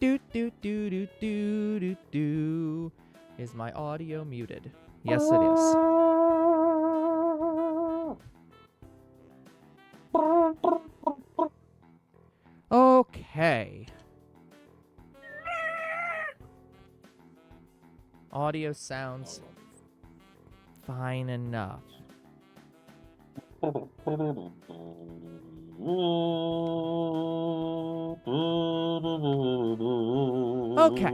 do do do do do do do. Is my audio muted? Yes, it is. Okay. Audio sounds fine enough. Okay.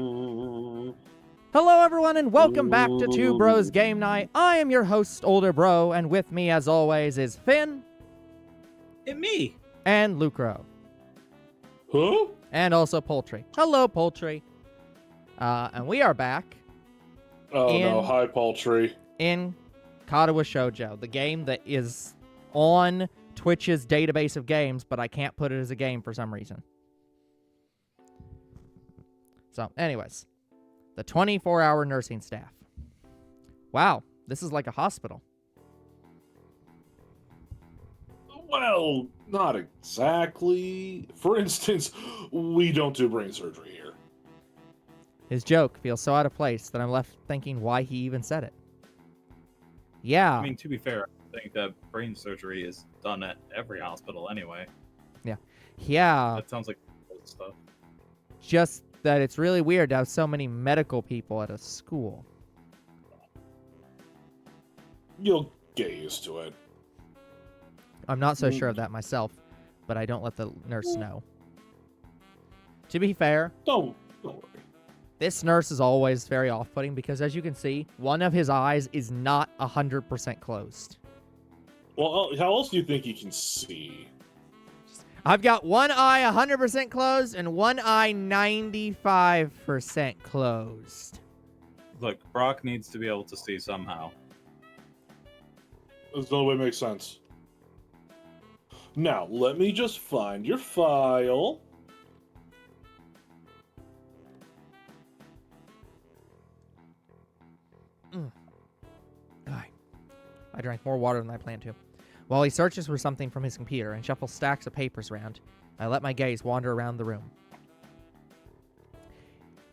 Hello, everyone, and welcome back to Two Bros Game Night. I am your host, Older Bro, and with me, as always, is Finn. And me. And Lucro. Huh? And also Poultry. Hello, Poultry. And we are back. Oh no, hi Poultry. In Katawa Shoujo, the game that is on Twitch's database of games, but I can't put it as a game for some reason. So, anyways, the 24-hour nursing staff. Wow, this is like a hospital. Well, not exactly. For instance, we don't do brain surgery here. His joke feels so out of place that I'm left thinking why he even said it. Yeah. I mean, to be fair, I think that brain surgery is done at every hospital anyway. Yeah. That sounds like old stuff. Just that it's really weird to have so many medical people at a school. You'll get used to it. I'm not so sure of that myself, but I don't let the nurse know. To be fair, Don't worry. this nurse is always very off-putting because, as you can see, one of his eyes is not 100% closed. Well, how else do you think you can see? I've got one eye 100% closed and one eye 95% closed. Look, Brock needs to be able to see somehow. There's no way it makes sense. Now, let me just find your file. I drank more water than I planned to. While he searches for something from his computer and shuffles stacks of papers around, I let my gaze wander around the room.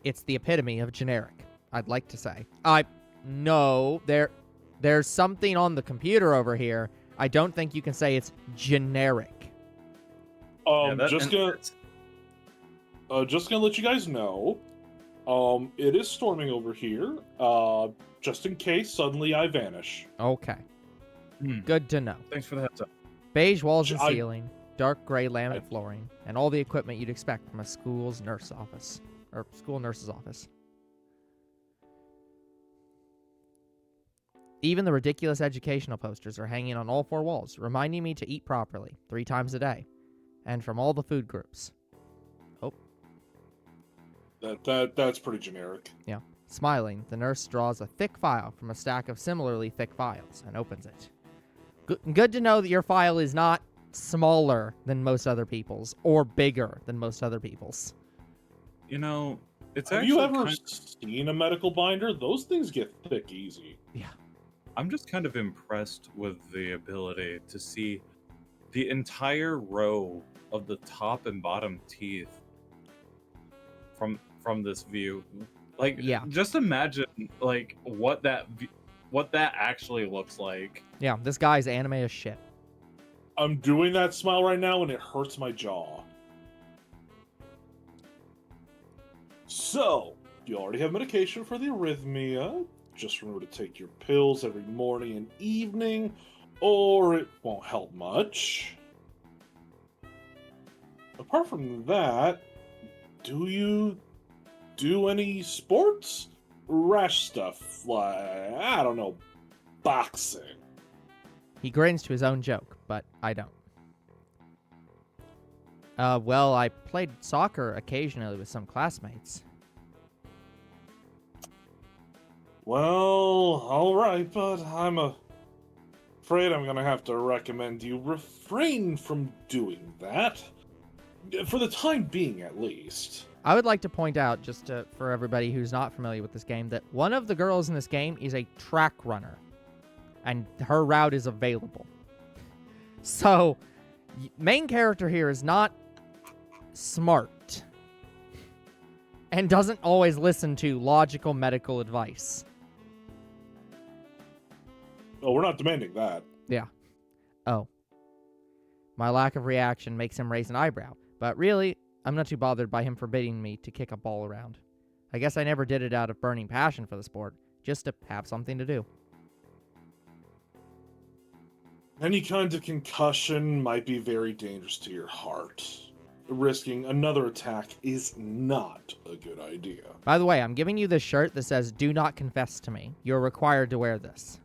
It's the epitome of generic, I'd like to say. No, there's something on the computer over here. I don't think you can say it's generic. Just gonna let you guys know. It is storming over here. Just in case suddenly I vanish. Okay. Good to know. Thanks for the heads up. Beige walls and ceiling, dark gray laminate flooring, and all the equipment you'd expect from a school's nurse office. Or school nurse's office. Even the ridiculous educational posters are hanging on all four walls, reminding me to eat properly 3 times a day. And from all the food groups. Oh. That's pretty generic. Yeah. Smiling, the nurse draws a thick file from a stack of similarly thick files and opens it. Good to know that your file is not smaller than most other people's or bigger than most other people's. You know, it's Have actually you ever seen a medical binder? Those things get thick easy. Yeah. I'm just kind of impressed with the ability to see the entire row of the top and bottom teeth from this view. Like, yeah. Just imagine like what that actually looks like. Yeah, this guy's anime as shit. I'm doing that smile right now and it hurts my jaw. So, you already have medication for the arrhythmia. Just remember to take your pills every morning and evening, or it won't help much. Apart from that, do you do any sports? Rash stuff, like, I don't know, boxing. He grins to his own joke, but I don't. Well, I played soccer occasionally with some classmates. Well, alright, but I'm afraid I'm gonna have to recommend you refrain from doing that. For the time being, at least. I would like to point out, for everybody who's not familiar with this game, that one of the girls in this game is a track runner. And her route is available. So, main character here is not smart. and doesn't always listen to logical medical advice. Oh, we're not demanding that. Yeah. Oh. My lack of reaction makes him raise an eyebrow, but really, I'm not too bothered by him forbidding me to kick a ball around. I guess I never did it out of burning passion for the sport, just to have something to do. Any kind of concussion might be very dangerous to your heart. Risking another attack is not a good idea. By the way, I'm giving you this shirt that says, "Do not confess to me." You're required to wear this.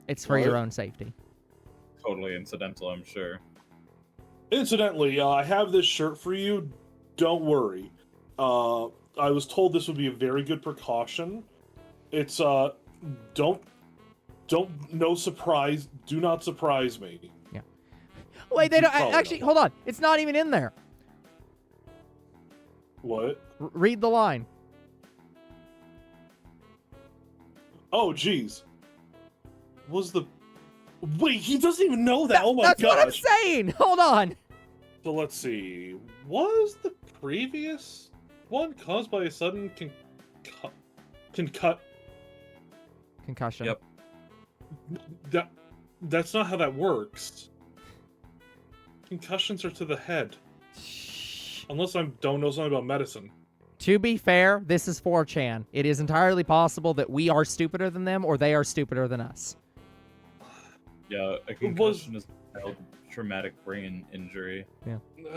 It's for your own safety. Totally incidental, I'm sure. Incidentally, I have this shirt for you. Don't worry. I was told this would be a very good precaution. It's, no surprise. Do not surprise me. Yeah. Wait, they don't, actually, hold on. It's not even in there. What? Read the line. Oh, jeez. Wait, he doesn't even know that. Oh my gosh. That's what I'm saying. Hold on. So let's see. Was the previous one caused by a sudden Concussion. Yep. That's not how that works. Concussions are to the head. Shh. Unless I don't know something about medicine. To be fair, this is 4chan. It is entirely possible that we are stupider than them or they are stupider than us. Yeah, a concussion is a traumatic brain injury.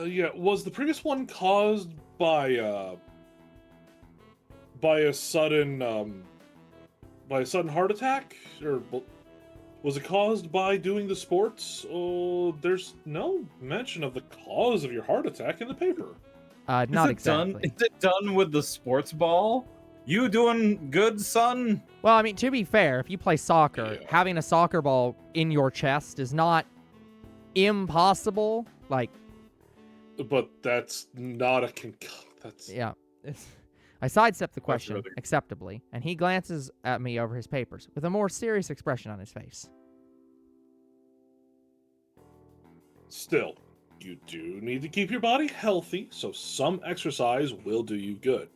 Yeah, was the previous one caused by a sudden heart attack, or was it caused by doing the sports? Oh, there's no mention of the cause of your heart attack in the paper. Not exactly. Is it done with the sports ball? You doing good, son? Well, I mean, to be fair, if you play soccer, having a soccer ball in your chest is not impossible. Like, but that's not a that's yeah. I sidestep the question really... acceptably, and he glances at me over his papers with a more serious expression on his face. Still, you do need to keep your body healthy, so some exercise will do you good.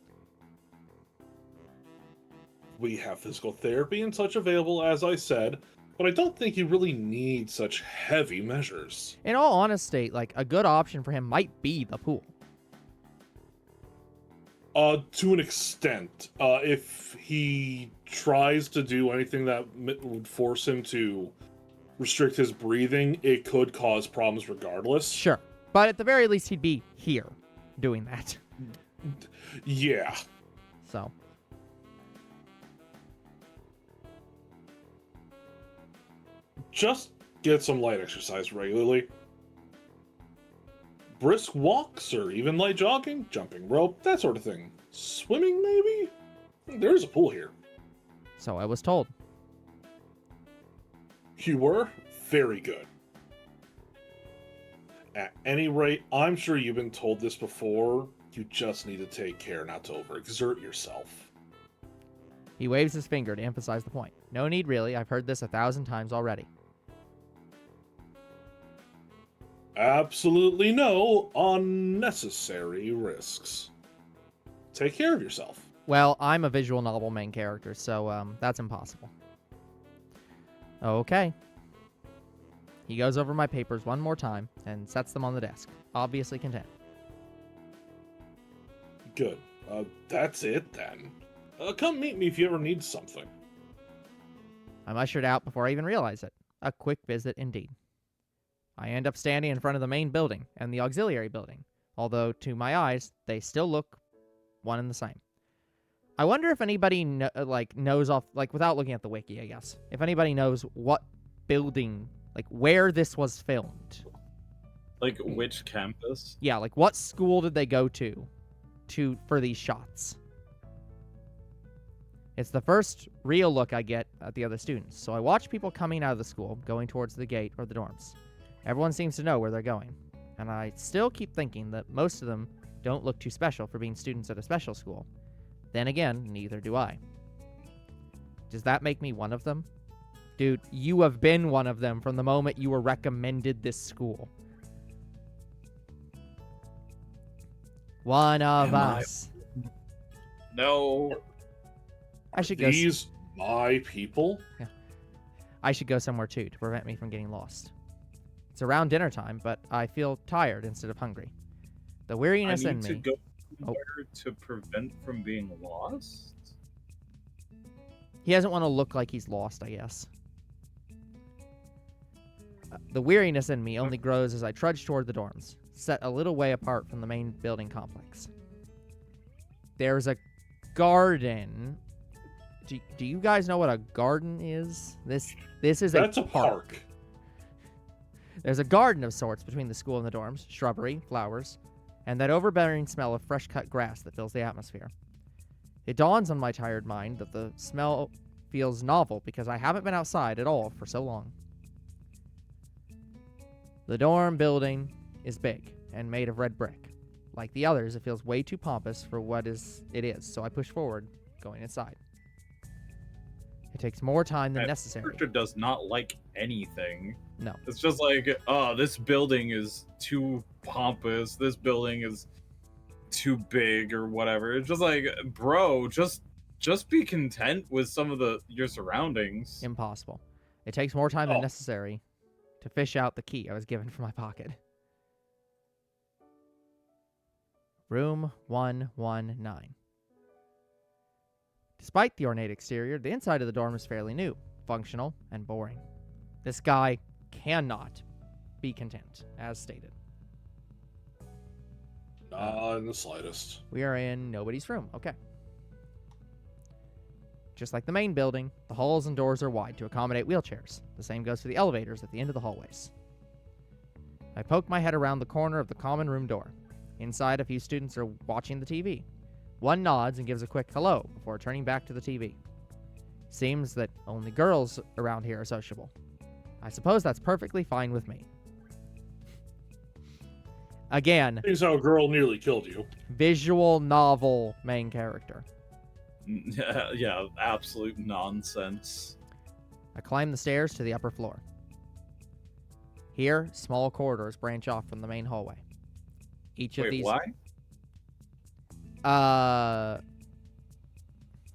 We have physical therapy and such available, as I said, but I don't think you really need such heavy measures. In all honesty, like, a good option for him might be the pool. To an extent. If he tries to do anything that would force him to restrict his breathing, it could cause problems regardless. Sure. But at the very least, he'd be here doing that. Yeah. So. Just get some light exercise regularly. Brisk walks, or even light jogging, jumping rope, that sort of thing. Swimming, maybe? There's a pool here. So I was told. You were? Very good. At any rate, I'm sure you've been told this before. You just need to take care not to overexert yourself. He waves his finger to emphasize the point. No need, really. I've heard this 1,000 times already. Absolutely no unnecessary risks. Take care of yourself. Well, I'm a visual novel main character, so that's impossible. Okay. He goes over my papers one more time and sets them on the desk, obviously content. Good. That's it then. Come meet me if you ever need something. I'm ushered out before I even realize it. A quick visit indeed. I end up standing in front of the main building and the auxiliary building, although to my eyes, they still look one and the same. I wonder if anybody knows off, like, without looking at the wiki, I guess, if anybody knows what building, like, where this was filmed. Like, which campus? Yeah, like, what school did they go to for these shots? It's the first real look I get at the other students, so I watch people coming out of the school, going towards the gate or the dorms. Everyone seems to know where they're going, and I still keep thinking that most of them don't look too special for being students at a special school. Then again, neither do I. Does that make me one of them? Dude, you have been one of them from the moment you were recommended this school. One of Am I- us. No. I should go. These my people? I should go somewhere too to prevent me from getting lost. It's around dinner time, but I feel tired instead of hungry. The I weariness in need to me. go somewhere to prevent from being lost? He doesn't want to look like he's lost, I guess. The weariness in me only grows as I trudge toward the dorms, set a little way apart from the main building complex. There's a garden. Do you guys know what a garden is? This is That's a park. There's a garden of sorts between the school and the dorms, shrubbery, flowers, and that overbearing smell of fresh-cut grass that fills the atmosphere. It dawns on my tired mind that the smell feels novel because I haven't been outside at all for so long. The dorm building is big and made of red brick. Like the others, it feels way too pompous for what it is, so I push forward, going inside. It takes more time than That necessary. character does not like anything. No. It's just like, oh, this building is too pompous. This building is too big or whatever. It's just like, bro, just be content with some of your surroundings. Impossible. It takes more time than Oh. necessary to fish out the key I was given from my pocket. Room 119. Despite the ornate exterior, the inside of the dorm is fairly new, functional, and boring. This guy cannot be content, as stated. Not in the slightest. We are in nobody's room. Okay. Just like the main building, the halls and doors are wide to accommodate wheelchairs. The same goes for the elevators at the end of the hallways. I poke my head around the corner of the common room door. Inside, a few students are watching the TV. One nods and gives a quick hello before turning back to the TV. Seems that only girls around here are sociable. I suppose that's perfectly fine with me. Again, Seems how a girl nearly killed you. visual novel main character. Yeah, absolute nonsense. I climb the stairs to the upper floor. Here, small corridors branch off from the main hallway. Each of Wait, these. why?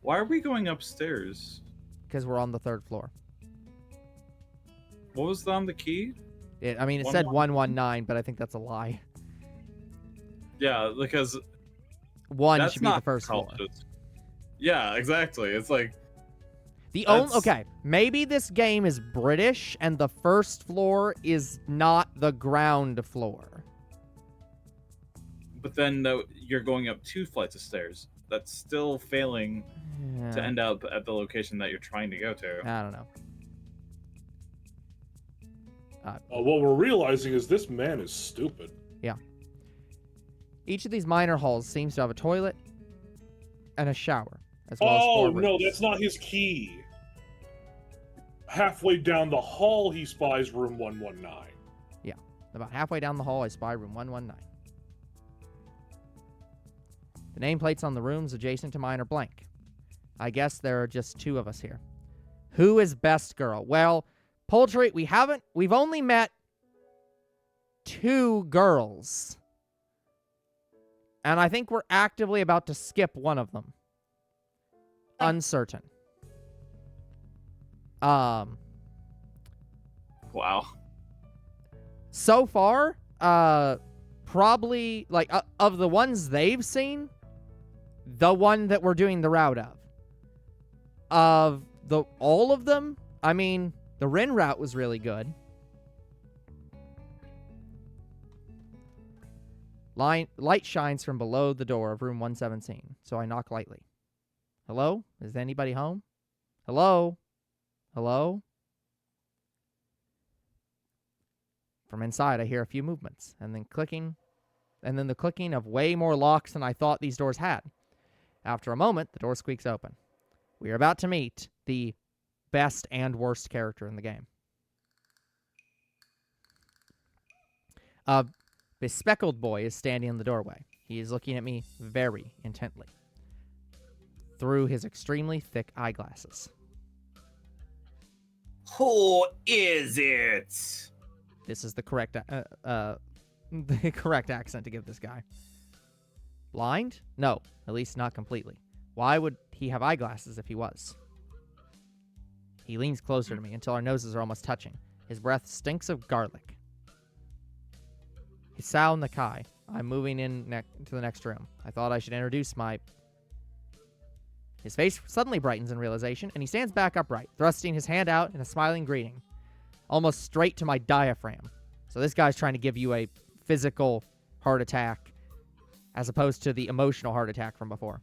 Why are we going upstairs? Because we're on the third floor. What was on the key? It said 119, but I think that's a lie. Yeah, because One that's should be the not first floor. cultist. Yeah, exactly. It's like, Okay, That's- maybe this game is British and the first floor is not the ground floor. but then you're going up 2 flights of stairs. That's still failing to Yeah, end up at the location that you're trying to go to. I don't know. What we're realizing is this man is stupid. Each of these minor halls seems to have a toilet and a shower, as well as Oh, 4 no, rooms. that's not his key. Halfway down the hall, he spies room 119. About halfway down the hall, I spy room 119. The nameplates on the rooms adjacent to mine are blank. I guess there are just 2 of us here. Who is best girl? Well, Poultry, we've only met 2 girls. And I think we're actively about to skip one of them. Uncertain. Wow. So far, probably, like, of the ones they've seen, the one that we're doing the route of. Of all of them, I mean, the Rin route was really good. Light shines from below the door of room 117, so I knock lightly. Hello? Is anybody home? Hello? Hello? From inside, I hear a few movements, and then the clicking of way more locks than I thought these doors had. After a moment, the door squeaks open. We are about to meet the best and worst character in the game. A bespectacled boy is standing in the doorway. He is looking at me very intently through his extremely thick eyeglasses. Who is it? This is the correct the correct accent to give this guy. Blind? No, at least not completely. Why would he have eyeglasses if he was? He leans closer to me until our noses are almost touching. His breath stinks of garlic. Hisao Nakai. I'm moving in to the next room. I thought I should introduce my... His face suddenly brightens in realization, and he stands back upright, thrusting his hand out in a smiling greeting, almost straight to my diaphragm. So this guy's trying to give you a physical heart attack as opposed to the emotional heart attack from before.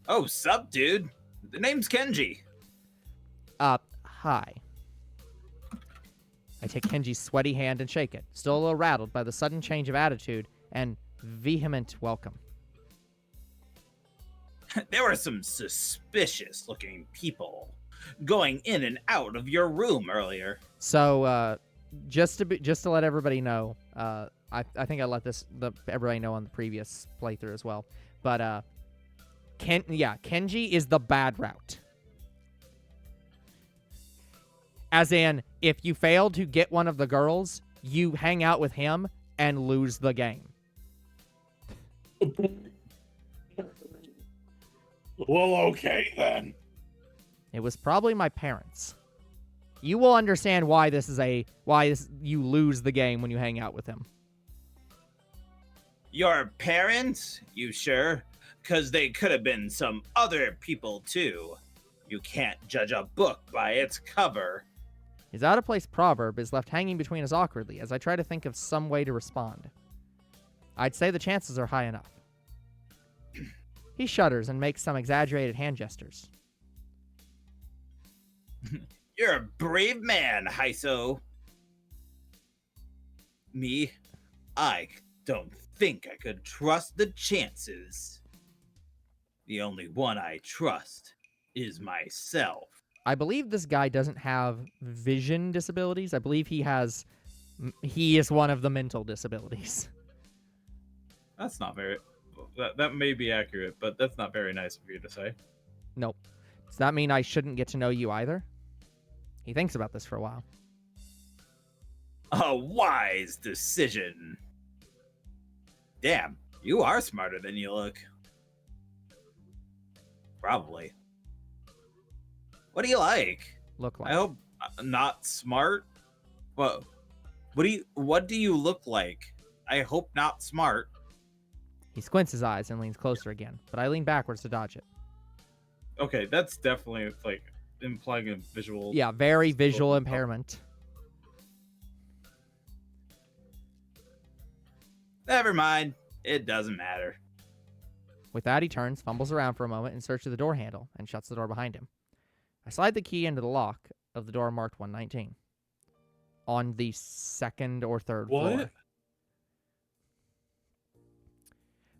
Oh, sup, dude? The name's Kenji. Hi. I take Kenji's sweaty hand and shake it, still a little rattled by the sudden change of attitude and vehement welcome. There were some suspicious-looking people going in and out of your room earlier. So, just to let everybody know, I think I let everybody know on the previous playthrough as well. But Kenji is the bad route. As in, if you fail to get one of the girls, you hang out with him and lose the game. Well, okay then. It was probably my parents. You will understand why you lose the game when you hang out with him. Your parents? You sure? 'Cause they could have been some other people too. You can't judge a book by its cover. His out-of-place proverb is left hanging between us awkwardly as I try to think of some way to respond. I'd say the chances are high enough. He shudders and makes some exaggerated hand gestures. You're a brave man, Heiso. Me? I don't think I could trust the chances. The only one I trust is myself. I believe this guy doesn't have vision disabilities. I believe he is one of the mental disabilities. That's not very... That may be accurate, but that's not very nice of you to say. Nope. Does that mean I shouldn't get to know you either? He thinks about this for a while. A wise decision. Damn, you are smarter than you look. Probably. What do you like? Look like. I hope not smart. What do you look like? I hope not smart. He squints his eyes and leans closer again, but I lean backwards to dodge it. Okay, that's definitely like implying a visual. Yeah, very visual impairment. Never mind. It doesn't matter. With that, he turns, fumbles around for a moment in search of the door handle, and shuts the door behind him. I slide the key into the lock of the door marked 119. On the second or third floor.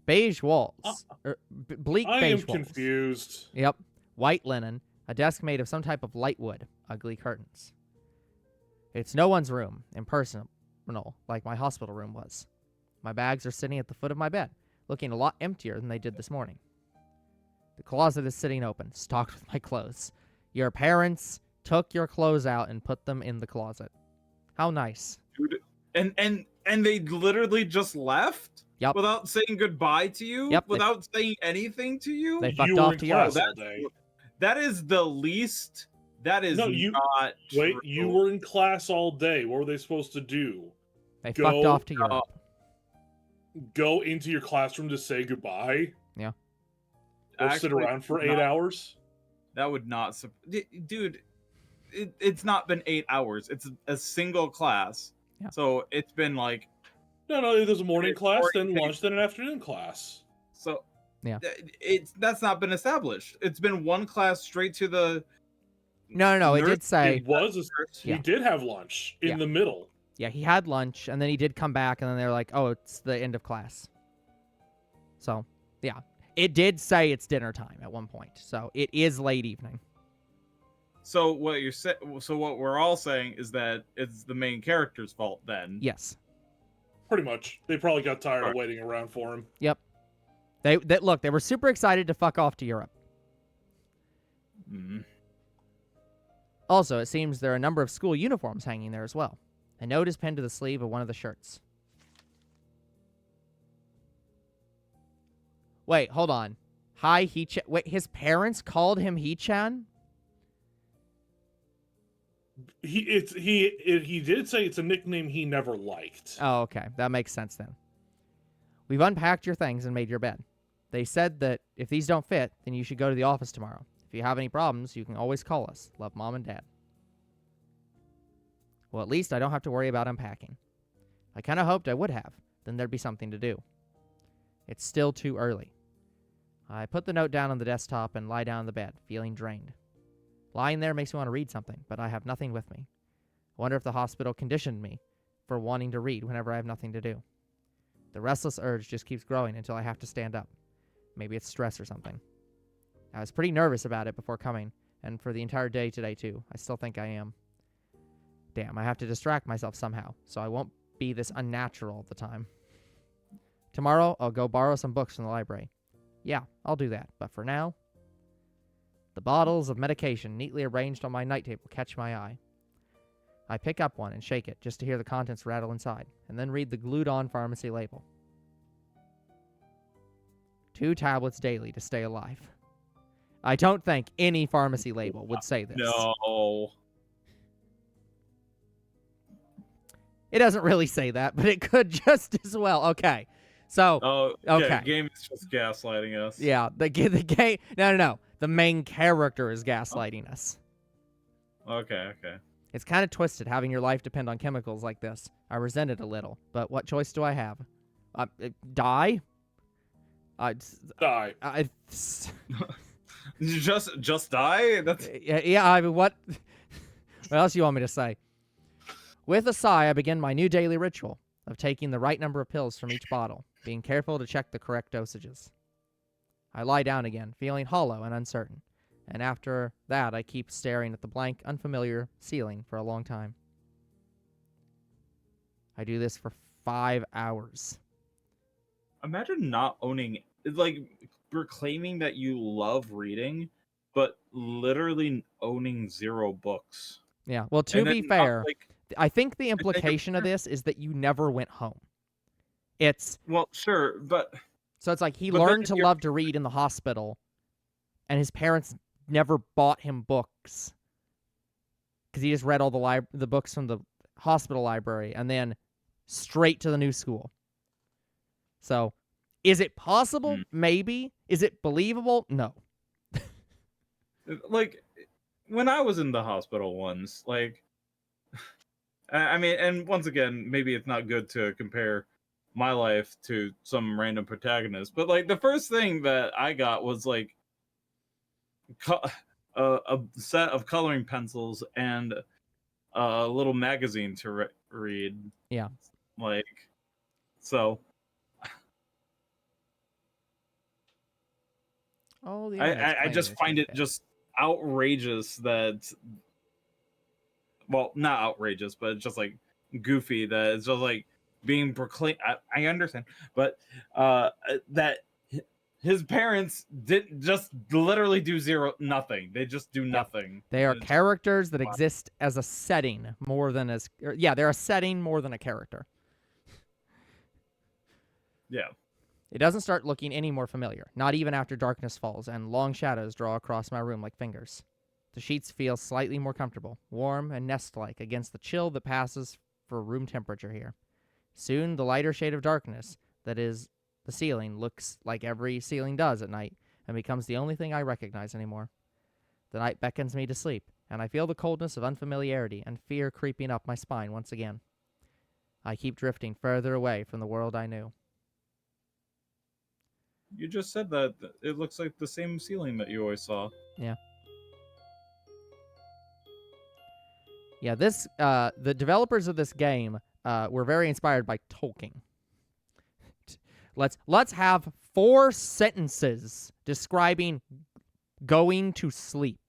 Beige walls. Bleak I beige am walls. confused. Yep. White linen. A desk made of some type of light wood. Ugly curtains. It's no one's room. Impersonal, like my hospital room was. My bags are sitting at the foot of my bed, looking a lot emptier than they did this morning. The closet is sitting open, stocked with my clothes. Your parents took your clothes out and put them in the closet. How nice. Dude, and they literally just left? Yep. Without saying goodbye to you? Yep, Without saying anything to you? They fucked You were off in to Europe. class all day. That is the least. That is No, not Wait, true. you were in class all day. What were they supposed to do? They Go, fucked off to Europe. Go into your classroom to say goodbye? Yeah. Or sit Actually, around for 8 not. hours? That would not. Dude, it's not been 8 hours. It's a single class. Yeah. So it's been like. No, there's a morning It's class, then orientation. lunch, then an afternoon class. So. Yeah. That's not been established. It's been one class straight to the. No. It did say. It was. Yeah. We did have lunch in Yeah. the middle. Yeah, he had lunch, and then he did come back, and then they were like, oh, it's the end of class. So, yeah. It did say it's dinner time at one point. So, it is late evening. So what what we're all saying is that it's the main character's fault then. Yes. Pretty much. They probably got tired of Right. waiting around for him. Yep. Look, they were super excited to fuck off to Europe. Mm. Also, it seems there are a number of school uniforms hanging there as well. A note is pinned to the sleeve of one of the shirts. Wait, hold on. Hi, He-chan. Wait, his parents called him He-chan? He did say it's a nickname he never liked. Oh, okay. That makes sense then. We've unpacked your things and made your bed. They said that if these don't fit, then you should go to the office tomorrow. If you have any problems, you can always call us. Love, Mom and Dad. Well, at least I don't have to worry about unpacking. I kind of hoped I would have. Then there'd be something to do. It's still too early. I put the note down on the desktop and lie down on the bed, feeling drained. Lying there makes me want to read something, but I have nothing with me. I wonder if the hospital conditioned me for wanting to read whenever I have nothing to do. The restless urge just keeps growing until I have to stand up. Maybe it's stress or something. I was pretty nervous about it before coming, and for the entire day today too. I still think I am. Damn, I have to distract myself somehow, so I won't be this unnatural all the time. Tomorrow, I'll go borrow some books from the library. Yeah, I'll do that, but for now... The bottles of medication neatly arranged on my night table catch my eye. I pick up one and shake it just to hear the contents rattle inside, and then read the glued-on pharmacy label. 2 tablets daily to stay alive. I don't think any pharmacy label would say this. No. It doesn't really say that, but it could just as well. Okay. So, Oh, okay. The game is just gaslighting us. Yeah, the game... No. The main character is gaslighting us. Okay. It's kind of twisted having your life depend on chemicals like this. I resent it a little, but what choice do I have? Die? Die. Just die? That's Yeah, I mean, what else do you want me to say? With a sigh, I begin my new daily ritual of taking the right number of pills from each bottle, being careful to check the correct dosages. I lie down again, feeling hollow and uncertain, and after that I keep staring at the blank, unfamiliar ceiling for a long time. I do this for 5 hours. Imagine not owning, like, proclaiming that you love reading, but literally owning 0 books. Yeah, well, to And be then fair, like, I think the implication of this is that you never went home. It's... well, sure, but So it's like he But then learned if to you're- love to read in the hospital, and his parents never bought him books because he just read all the books from the hospital library and then straight to the new school. So, is it possible? Maybe. Is it believable? No. like, when I was in the hospital once, like, I mean, and once again, maybe it's not good to compare my life to some random protagonist, but like the first thing that I got was like a set of coloring pencils and a little magazine to read. Yeah. Like, so Oh, the I just find it just outrageous that, well, not outrageous, but it's just like goofy that it's just like being proclaimed. I understand, but that his parents didn't just literally do nothing. They just do nothing. They are And it's- characters that exist as a setting more than as... they're a setting more than a character. Yeah. It doesn't start looking any more familiar, not even after darkness falls and long shadows draw across my room like fingers. The sheets feel slightly more comfortable, warm and nest-like against the chill that passes for room temperature here. Soon, the lighter shade of darkness that is the ceiling looks like every ceiling does at night and becomes the only thing I recognize anymore. The night beckons me to sleep, and I feel the coldness of unfamiliarity and fear creeping up my spine once again. I keep drifting further away from the world I knew. You just said that it looks like the same ceiling that you always saw. Yeah, the developers of this game were very inspired by Tolkien. Let's have 4 sentences describing going to sleep.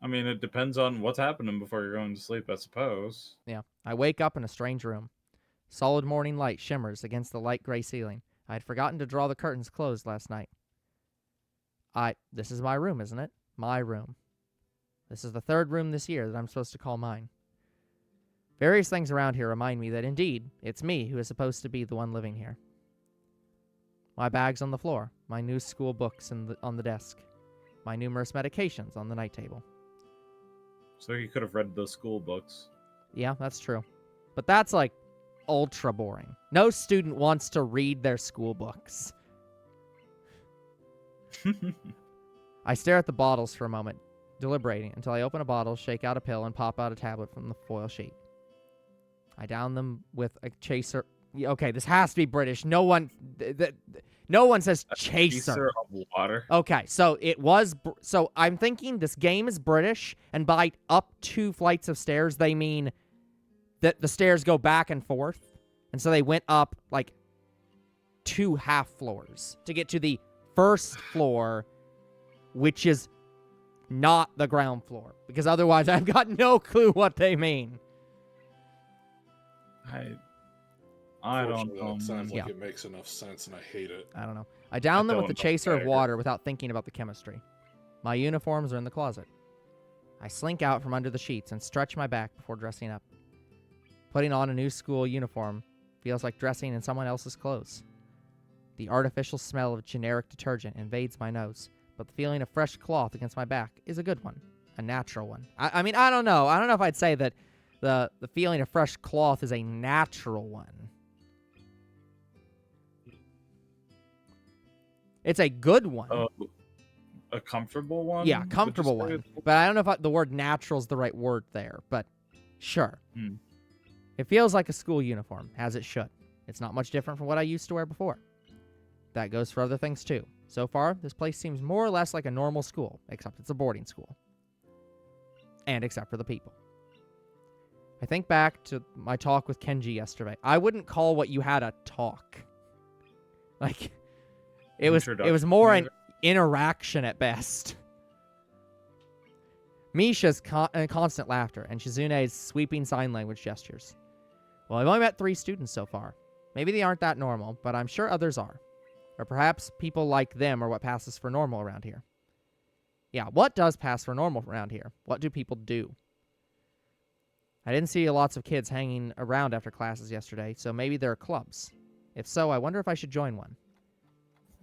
I mean, it depends on what's happening before you're going to sleep, I suppose. Yeah, I wake up in a strange room. Solid morning light shimmers against the light gray ceiling. I had forgotten to draw the curtains closed last night. This is my room, isn't it? My room. This is the 3rd room this year that I'm supposed to call mine. Various things around here remind me that indeed, it's me who is supposed to be the one living here. My bag's on the floor. My new school books on the desk. My numerous medications on the night table. So you could have read the school books. Yeah, that's true. But that's like ultra boring. No student wants to read their school books. I stare at the bottles for a moment, deliberating until I open a bottle, shake out a pill, and pop out a tablet from the foil sheet. I down them with a chaser. Okay, this has to be British. No one says chaser. Of water. Okay, so it was. So I'm thinking this game is British, and by up 2 flights of stairs, they mean that the stairs go back and forth, and so they went up like 2 half floors to get to the first floor, which is not the ground floor, because otherwise I've got no clue what they mean. I don't Fortunately, know. that sounds like Yeah. it makes enough sense, and I hate it. I don't know. I down them with the don't know chaser of either. water without thinking about the chemistry. My uniforms are in the closet. I slink out from under the sheets and stretch my back before dressing up. Putting on a new school uniform feels like dressing in someone else's clothes. The artificial smell of generic detergent invades my nose, but the feeling of fresh cloth against my back is a good one, a natural one. I mean, I don't know. I don't know if I'd say that the feeling of fresh cloth is a natural one. It's a good one. A comfortable one? Yeah, would you comfortable say? one. But I don't know if the word natural is the right word there, but sure. Hmm. It feels like a school uniform, as it should. It's not much different from what I used to wear before. That goes for other things too. So far, this place seems more or less like a normal school, except it's a boarding school. And except for the people. I think back to my talk with Kenji yesterday. I wouldn't call what you had a talk. Like, it was more an interaction at best. Misha's constant laughter and Shizune's sweeping sign language gestures. Well, I've only met 3 students so far. Maybe they aren't that normal, but I'm sure others are. Or perhaps people like them are what passes for normal around here. Yeah, what does pass for normal around here? What do people do? I didn't see lots of kids hanging around after classes yesterday, so maybe there are clubs. If so, I wonder if I should join one.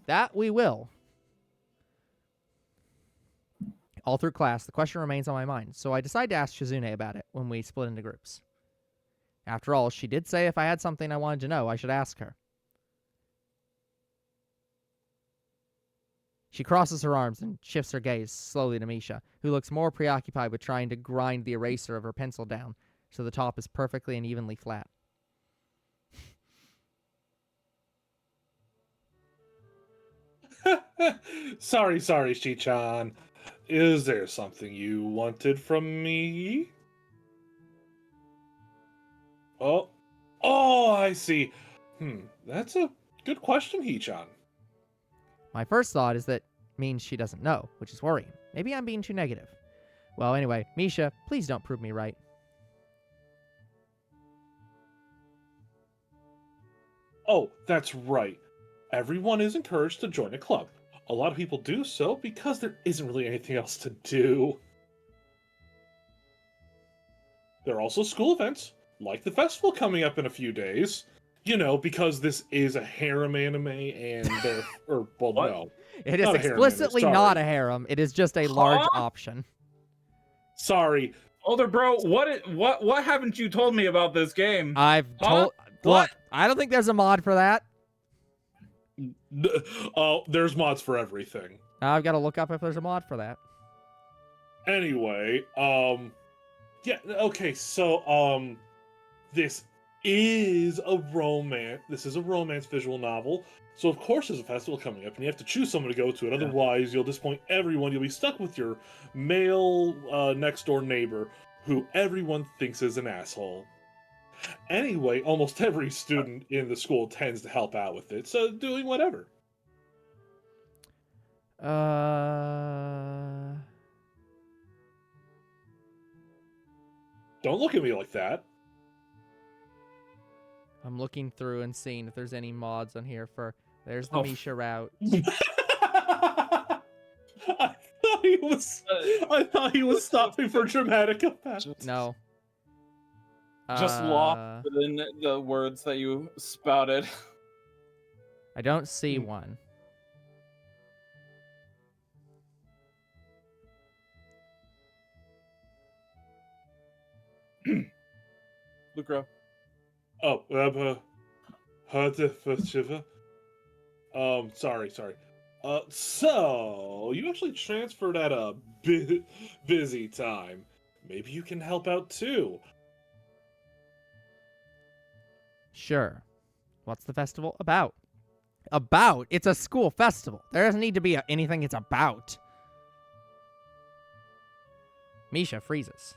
That we will. All through class, the question remains on my mind, so I decide to ask Shizune about it when we split into groups. After all, she did say if I had something I wanted to know, I should ask her. She crosses her arms and shifts her gaze slowly to Misha, who looks more preoccupied with trying to grind the eraser of her pencil down so the top is perfectly and evenly flat. Sorry, Shi-chan. Is there something you wanted from me? Oh, I see. That's a good question, Hee-chan. My first thought is that means she doesn't know, which is worrying. Maybe I'm being too negative. Well, anyway, Misha, please don't prove me right. Oh, that's right. Everyone is encouraged to join a club. A lot of people do so because there isn't really anything else to do. There are also school events, like the festival coming up in a few days. You know, because this is a harem anime and they're... well, What? no. It is Not a harem explicitly anime, not sorry. a harem. It is just a large Huh? option. Sorry. Older bro, what haven't you told me about this game? I've Huh? told... What? Look, I don't think there's a mod for that. Oh, there's mods for everything. I've got to look up if there's a mod for that. Anyway, yeah, okay, so, this is a romance visual novel. So of course there's a festival coming up and you have to choose someone to go to it. Yeah. Otherwise you'll disappoint everyone. You'll be stuck with your male next door neighbor who everyone thinks is an asshole. Anyway, almost every student in the school tends to help out with it. So doing whatever. Don't look at me like that. I'm looking through and seeing if there's any mods on here for... There's the Oh. Misha route. I thought he was stopping for dramatic effect. No. Just lost in the words that you spouted. I don't see Hmm. one. Lucro. Oh, Shiva. Sorry. So you actually transferred at a busy time. Maybe you can help out too. Sure. What's the festival about? About? It's a school festival. There doesn't need to be anything it's about. Misha freezes.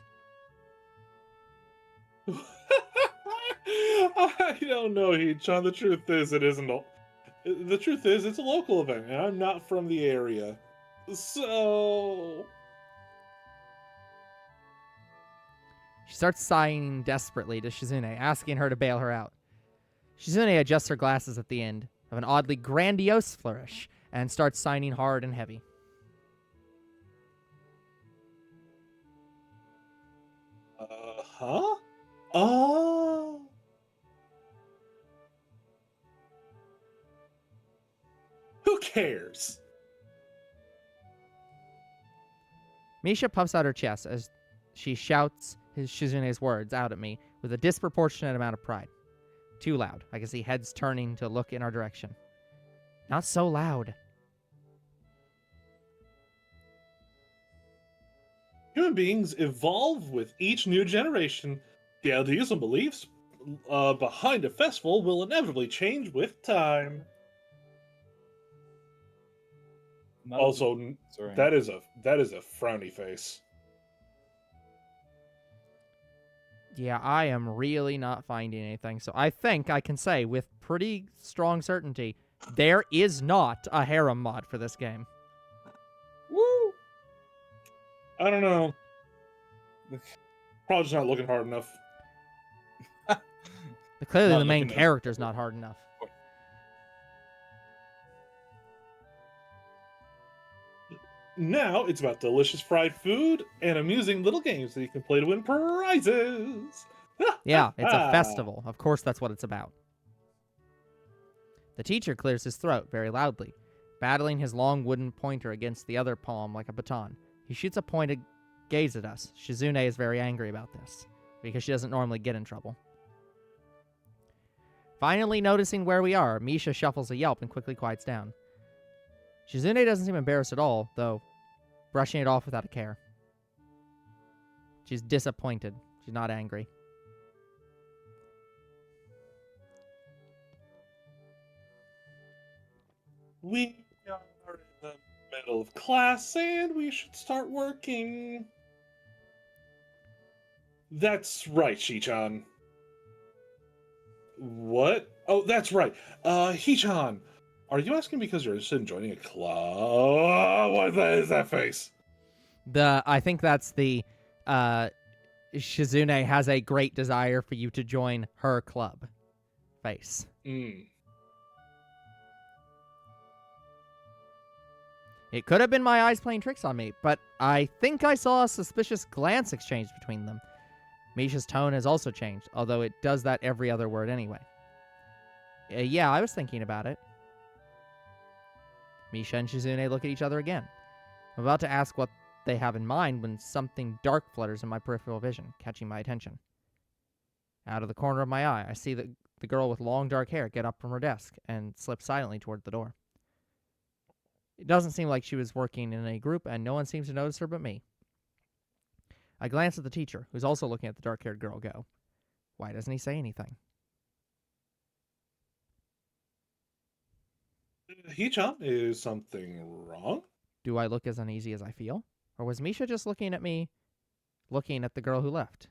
I don't know, Heechan. The truth is, it isn't. The truth is, it's a local event, and I'm not from the area. So. She starts sighing desperately to Shizune, asking her to bail her out. Shizune adjusts her glasses at the end of an oddly grandiose flourish and starts signing hard and heavy. Huh? Oh. Who cares? Misha puffs out her chest as she shouts Shizune's words out at me with a disproportionate amount of pride. Too loud. I can see heads turning to look in our direction. Not so loud. Human beings evolve with each new generation. The ideas and beliefs behind a festival will inevitably change with time. Not Also, sorry. that is a frowny face. Yeah, I am really not finding anything. So I think I can say with pretty strong certainty there is not a harem mod for this game. Woo! I don't know. Probably just not looking hard enough. But clearly Not the main looking at- character's not hard enough. Now it's about delicious fried food and amusing little games that you can play to win prizes. Yeah, it's a festival. Of course that's what it's about. The teacher clears his throat very loudly, battling his long wooden pointer against the other palm like a baton. He shoots a pointed gaze at us. Shizune is very angry about this, because she doesn't normally get in trouble. Finally noticing where we are, Misha shuffles a yelp and quickly quiets down. Shizune doesn't seem embarrassed at all, though, brushing it off without a care. She's disappointed. She's not angry. We are in the middle of class and we should start working. That's right, Shichan. What? Oh, that's right. Hichan, are you asking because you're interested in joining a club? What is that face? I think that's the Shizune has a great desire for you to join her club face. It could have been my eyes playing tricks on me, but I think I saw a suspicious glance exchanged between them. Misha's tone has also changed, although it does that every other word anyway. Yeah, I was thinking about it. Misha and Shizune look at each other again. I'm about to ask what they have in mind when something dark flutters in my peripheral vision, catching my attention. Out of the corner of my eye, I see the girl with long dark hair get up from her desk and slip silently toward the door. It doesn't seem like she was working in a group, and no one seems to notice her but me. I glance at the teacher, who's also looking at the dark-haired girl go. Why doesn't he say anything? Hichan, is something wrong? Do I look as uneasy as I feel? Or was Misha just looking at me, looking at the girl who left?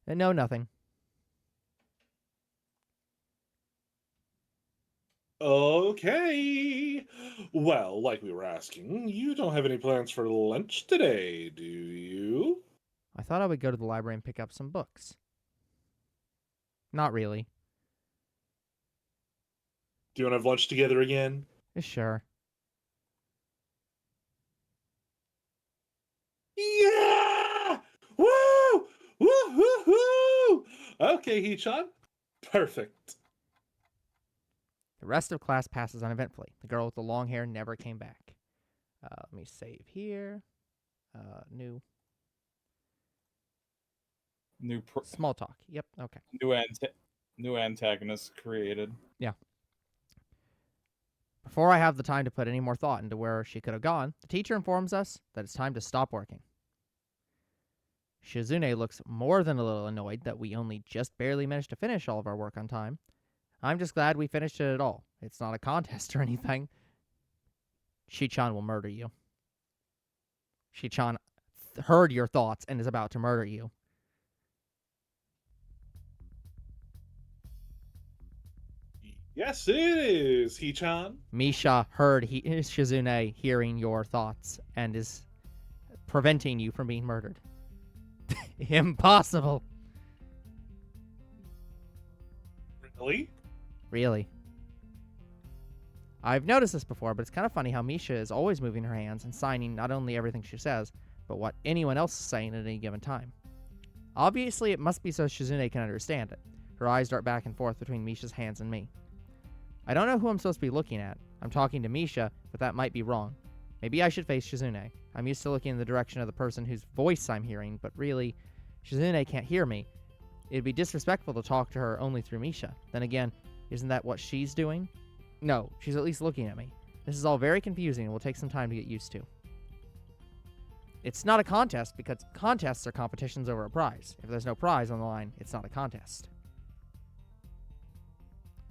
No, nothing. Okay. Well, like we were asking, you don't have any plans for lunch today, do you? I thought I would go to the library and pick up some books. Not really. Do you want to have lunch together again? Sure. Yeah! Woo! Woo hoo hoo! Okay, Hichan. Perfect. The rest of class passes uneventfully. The girl with the long hair never came back. Let me save here. New. Small talk. Yep, okay. New antagonist created. Yeah. Before I have the time to put any more thought into where she could have gone, the teacher informs us that it's time to stop working. Shizune looks more than a little annoyed that we only just barely managed to finish all of our work on time. I'm just glad we finished it at all. It's not a contest or anything. Shi-chan will murder you. Shi-chan heard your thoughts and is about to murder you. Yes, it is, He-chan. Misha heard Shizune hearing your thoughts and is preventing you from being murdered. Impossible. Really? Really. I've noticed this before, but it's kind of funny how Misha is always moving her hands and signing not only everything she says, but what anyone else is saying at any given time. Obviously, it must be so Shizune can understand it. Her eyes dart back and forth between Misha's hands and me. I don't know who I'm supposed to be looking at. I'm talking to Misha, but that might be wrong. Maybe I should face Shizune. I'm used to looking in the direction of the person whose voice I'm hearing, but really, Shizune can't hear me. It'd be disrespectful to talk to her only through Misha. Then again, isn't that what she's doing? No, she's at least looking at me. This is all very confusing and will take some time to get used to. It's not a contest because contests are competitions over a prize. If there's no prize on the line, it's not a contest.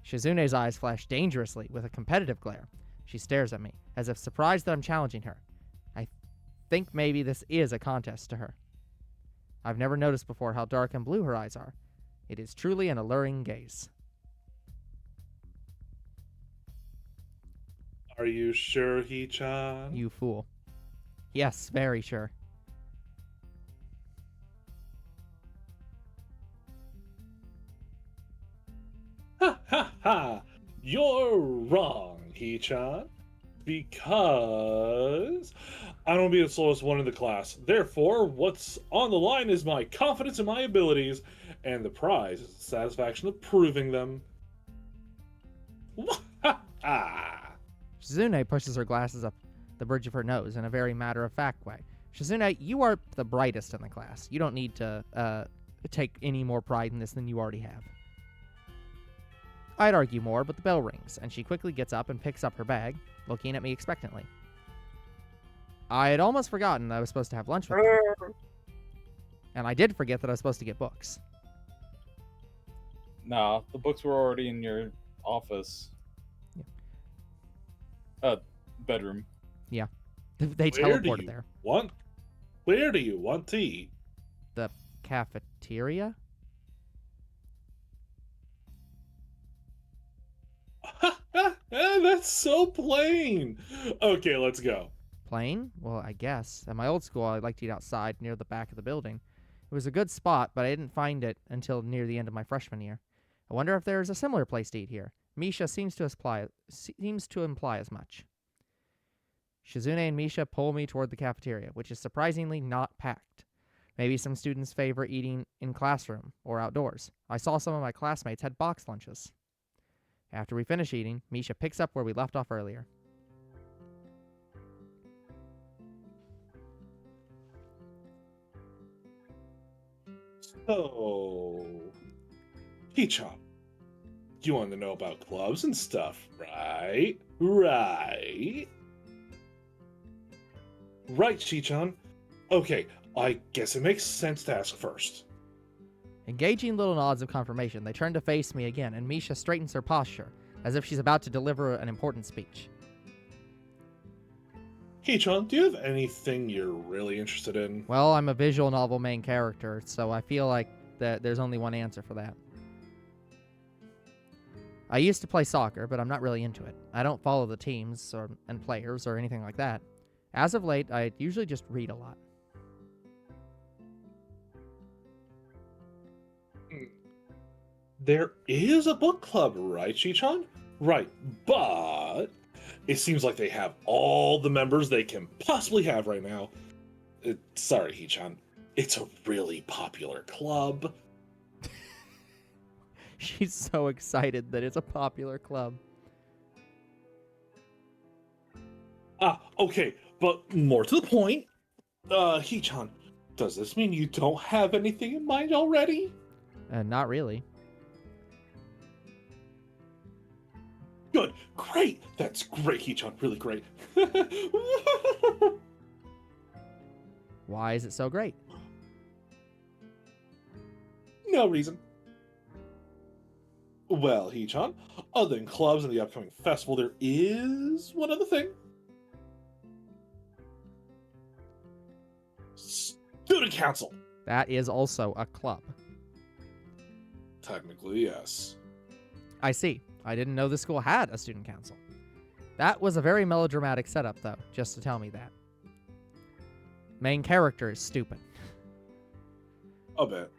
Shizune's eyes flash dangerously with a competitive glare. She stares at me, as if surprised that I'm challenging her. I think maybe this is a contest to her. I've never noticed before how dark and blue her eyes are. It is truly an alluring gaze. Are you sure, He-chan? You fool. Yes, very sure. Ha ha ha! You're wrong, He-chan. Because I don't be the slowest one in the class. Therefore, what's on the line is my confidence in my abilities, and the prize is the satisfaction of proving them. Ha ha! Shizune pushes her glasses up the bridge of her nose in a very matter-of-fact way. Shizune, you are the brightest in the class. You don't need to take any more pride in this than you already have. I'd argue more, but the bell rings, and she quickly gets up and picks up her bag, looking at me expectantly. I had almost forgotten that I was supposed to have lunch with her. And I did forget that I was supposed to get books. Nah, the books were already in your office. Bedroom. They Where do teleported you there. Where do you want to eat? The cafeteria? That's so plain. Okay, let's go. Plain? Well, I guess. At my old school, I liked to eat outside near the back of the building. It was a good spot, but I didn't find it until near the end of my freshman year. I wonder if there's a similar place to eat here. Misha seems to imply as much. Shizune and Misha pull me toward the cafeteria, which is surprisingly not packed. Maybe some students favor eating in classroom or outdoors. I saw some of my classmates had box lunches. After we finish eating, Misha picks up where we left off earlier. So, He-chan, you want to know about clubs and stuff, right? Right, Shi-chan. Okay, I guess it makes sense to ask first. Engaging little nods of confirmation, they turn to face me again, and Misha straightens her posture, as if she's about to deliver an important speech. He-chan, do you have anything you're really interested in? Well, I'm a visual novel main character, so I feel like that there's only one answer for that. I used to play soccer, but I'm not really into it. I don't follow the teams and players or anything like that. As of late, I usually just read a lot. There is a book club, right, Shi-chan? Right, but it seems like they have all the members they can possibly have right now. Sorry, He-chan. It's a really popular club. She's so excited that it's a popular club. Okay, but more to the point, Hee-chan, does this mean you don't have anything in mind already? Not really. Good, great, that's great, Hee-chan, really great. Why is it so great? No reason. Well, Hee-chan, other than clubs and the upcoming festival, there is one other thing. Student council. That is also a club. Technically, yes. I see. I didn't know the school had a student council. That was a very melodramatic setup, though, just to tell me that. Main character is stupid. A bit.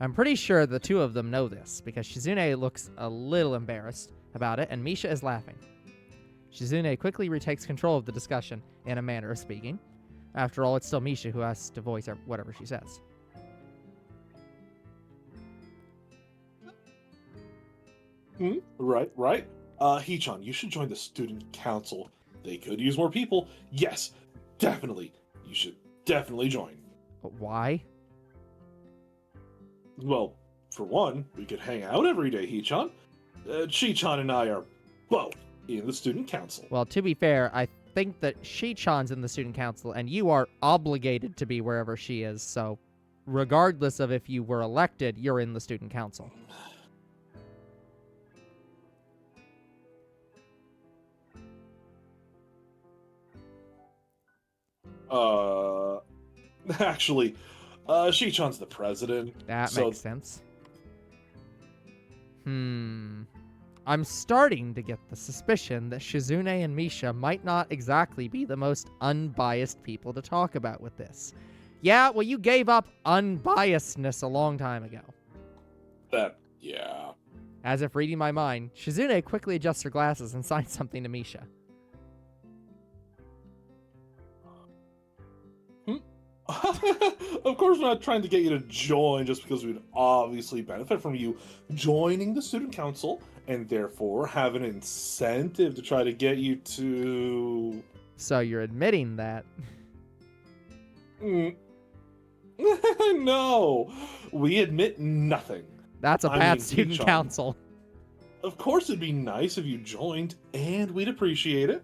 I'm pretty sure the two of them know this, because Shizune looks a little embarrassed about it, and Misha is laughing. Shizune quickly retakes control of the discussion, in a manner of speaking. After all, it's still Misha who has to voice whatever she says. Right. Hee-chan, you should join the student council. They could use more people. Yes, definitely. You should definitely join. But why? Well, for one, we could hang out every day, Hee-chan. Chi-chan and I are both in the student council. Well, to be fair, I think that Shi-chan's in the student council, and you are obligated to be wherever she is, so regardless of if you were elected, you're in the student council. Actually, Shi-chan's the president. That so makes sense. I'm starting to get the suspicion that Shizune and Misha might not exactly be the most unbiased people to talk about with this. Yeah, well, you gave up unbiasedness a long time ago. Yeah. As if reading my mind, Shizune quickly adjusts her glasses and signs something to Misha. Of course, we're not trying to get you to join just because we'd obviously benefit from you joining the student council and therefore have an incentive to try to get you to... So you're admitting that. No, we admit nothing. That's a I bad mean, student Hee-chan. council. Of course, it'd be nice if you joined, and we'd appreciate it.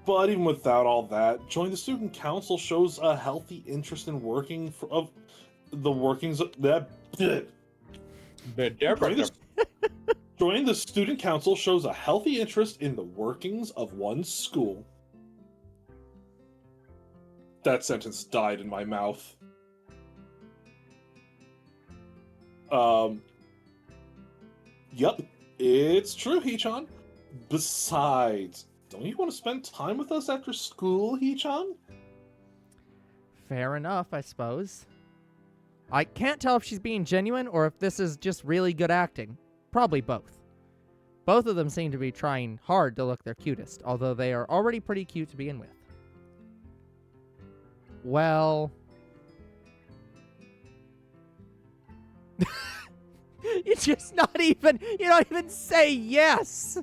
But even without all that, joining the student council shows a healthy interest in of the workings of that. Joining the student council shows a healthy interest in the workings of one's school. That sentence died in my mouth. Yep, it's true, Hee-chan. Besides, don't you want to spend time with us after school, Hee-chan? Fair enough, I suppose. I can't tell if she's being genuine or if this is just really good acting. Probably both. Both of them seem to be trying hard to look their cutest, although they are already pretty cute to begin with. Well... you don't even say yes!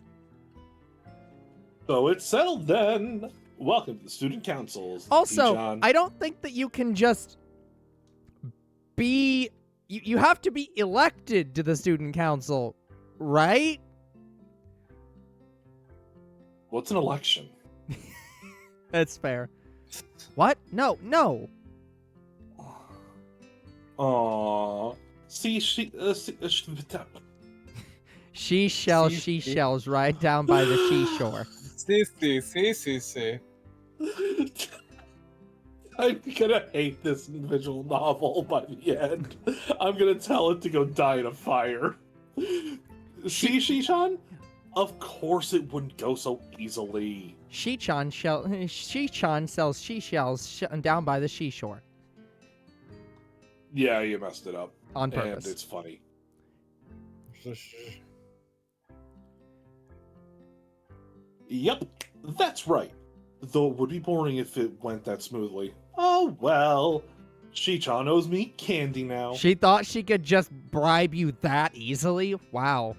So it's settled then. Welcome to the student councils. Also, Hee-chan. I don't think that you can just be... You have to be elected to the student council, right? What's an election? That's fair. What? No. Aww. See, She shells right down by the seashore. See. I'm gonna hate this visual novel by the end. I'm gonna tell it to go die in a fire. See, Shi-chan? Of course it wouldn't go so easily. Shi-chan sells seashells down by the seashore. Yeah, you messed it up. On purpose. And it's funny. Yep, that's right. Though it would be boring if it went that smoothly. Oh well. Shi-chan owes me candy now. She thought she could just bribe you that easily? Wow.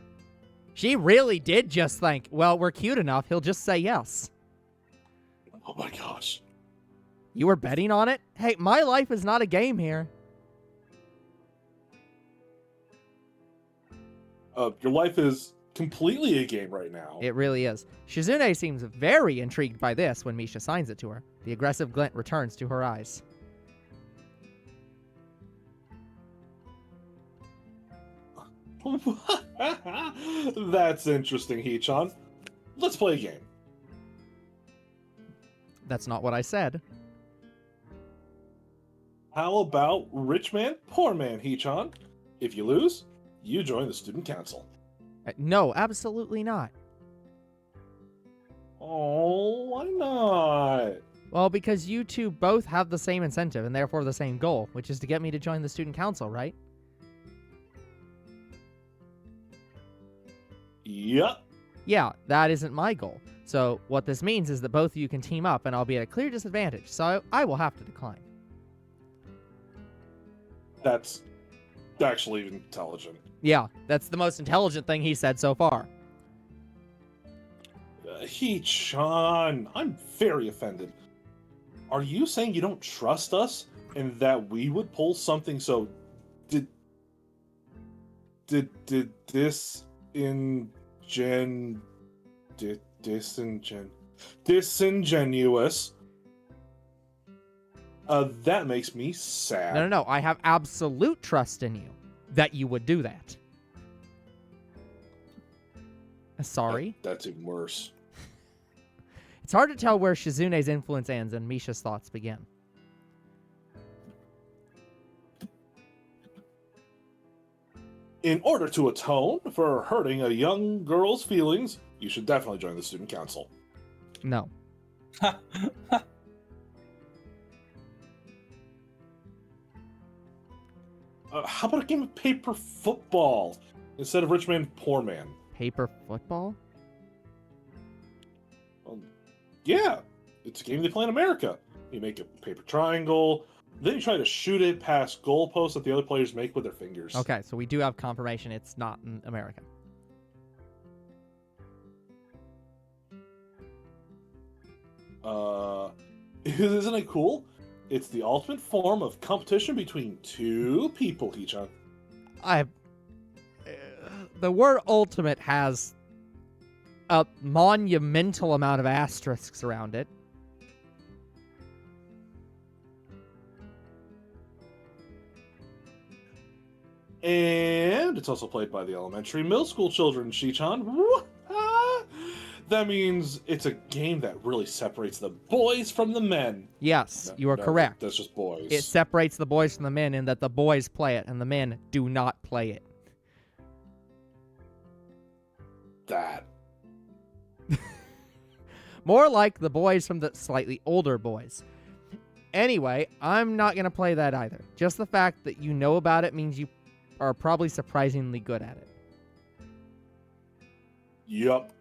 She really did just think, well, we're cute enough, he'll just say yes. Oh my gosh. You were betting on it? Hey, my life is not a game here. Your life is completely a game right now. It really is. Shizune seems very intrigued by this when Misha signs it to her. The aggressive glint returns to her eyes. That's interesting, Hee-chan. Let's play a game. That's not what I said. How about rich man, poor man, Hee-chan? If you lose, you join the student council. No, absolutely not. Oh, why not? Well, because you two both have the same incentive and therefore the same goal, which is to get me to join the student council, right? Yup. Yeah, that isn't my goal. So what this means is that both of you can team up and I'll be at a clear disadvantage, so I will have to decline. That's actually intelligent. Yeah, that's the most intelligent thing he said so far. Hee-chan, I'm very offended. Are you saying you don't trust us and that we would pull something so disingenuous? That makes me sad. No. I have absolute trust in you that you would do that. Sorry? That's even worse. It's hard to tell where Shizune's influence ends and Misha's thoughts begin. In order to atone for hurting a young girl's feelings, you should definitely join the student council. No. How about a game of paper football instead of rich man, poor man? Paper football? Yeah, it's a game they play in America. You make a paper triangle, then you try to shoot it past goalposts that the other players make with their fingers. Okay, so we do have confirmation it's not in America. Isn't it cool? It's the ultimate form of competition between two people, Hee-chan. The word ultimate has a monumental amount of asterisks around it. And it's also played by the elementary middle school children, Shi-chan. That means it's a game that really separates the boys from the men. Yes, No, you are no, correct. That's just boys. It separates the boys from the men in that the boys play it and the men do not play it. That. More like the boys from the slightly older boys. Anyway, I'm not going to play that either. Just the fact that you know about it means you are probably surprisingly good at it. Yup.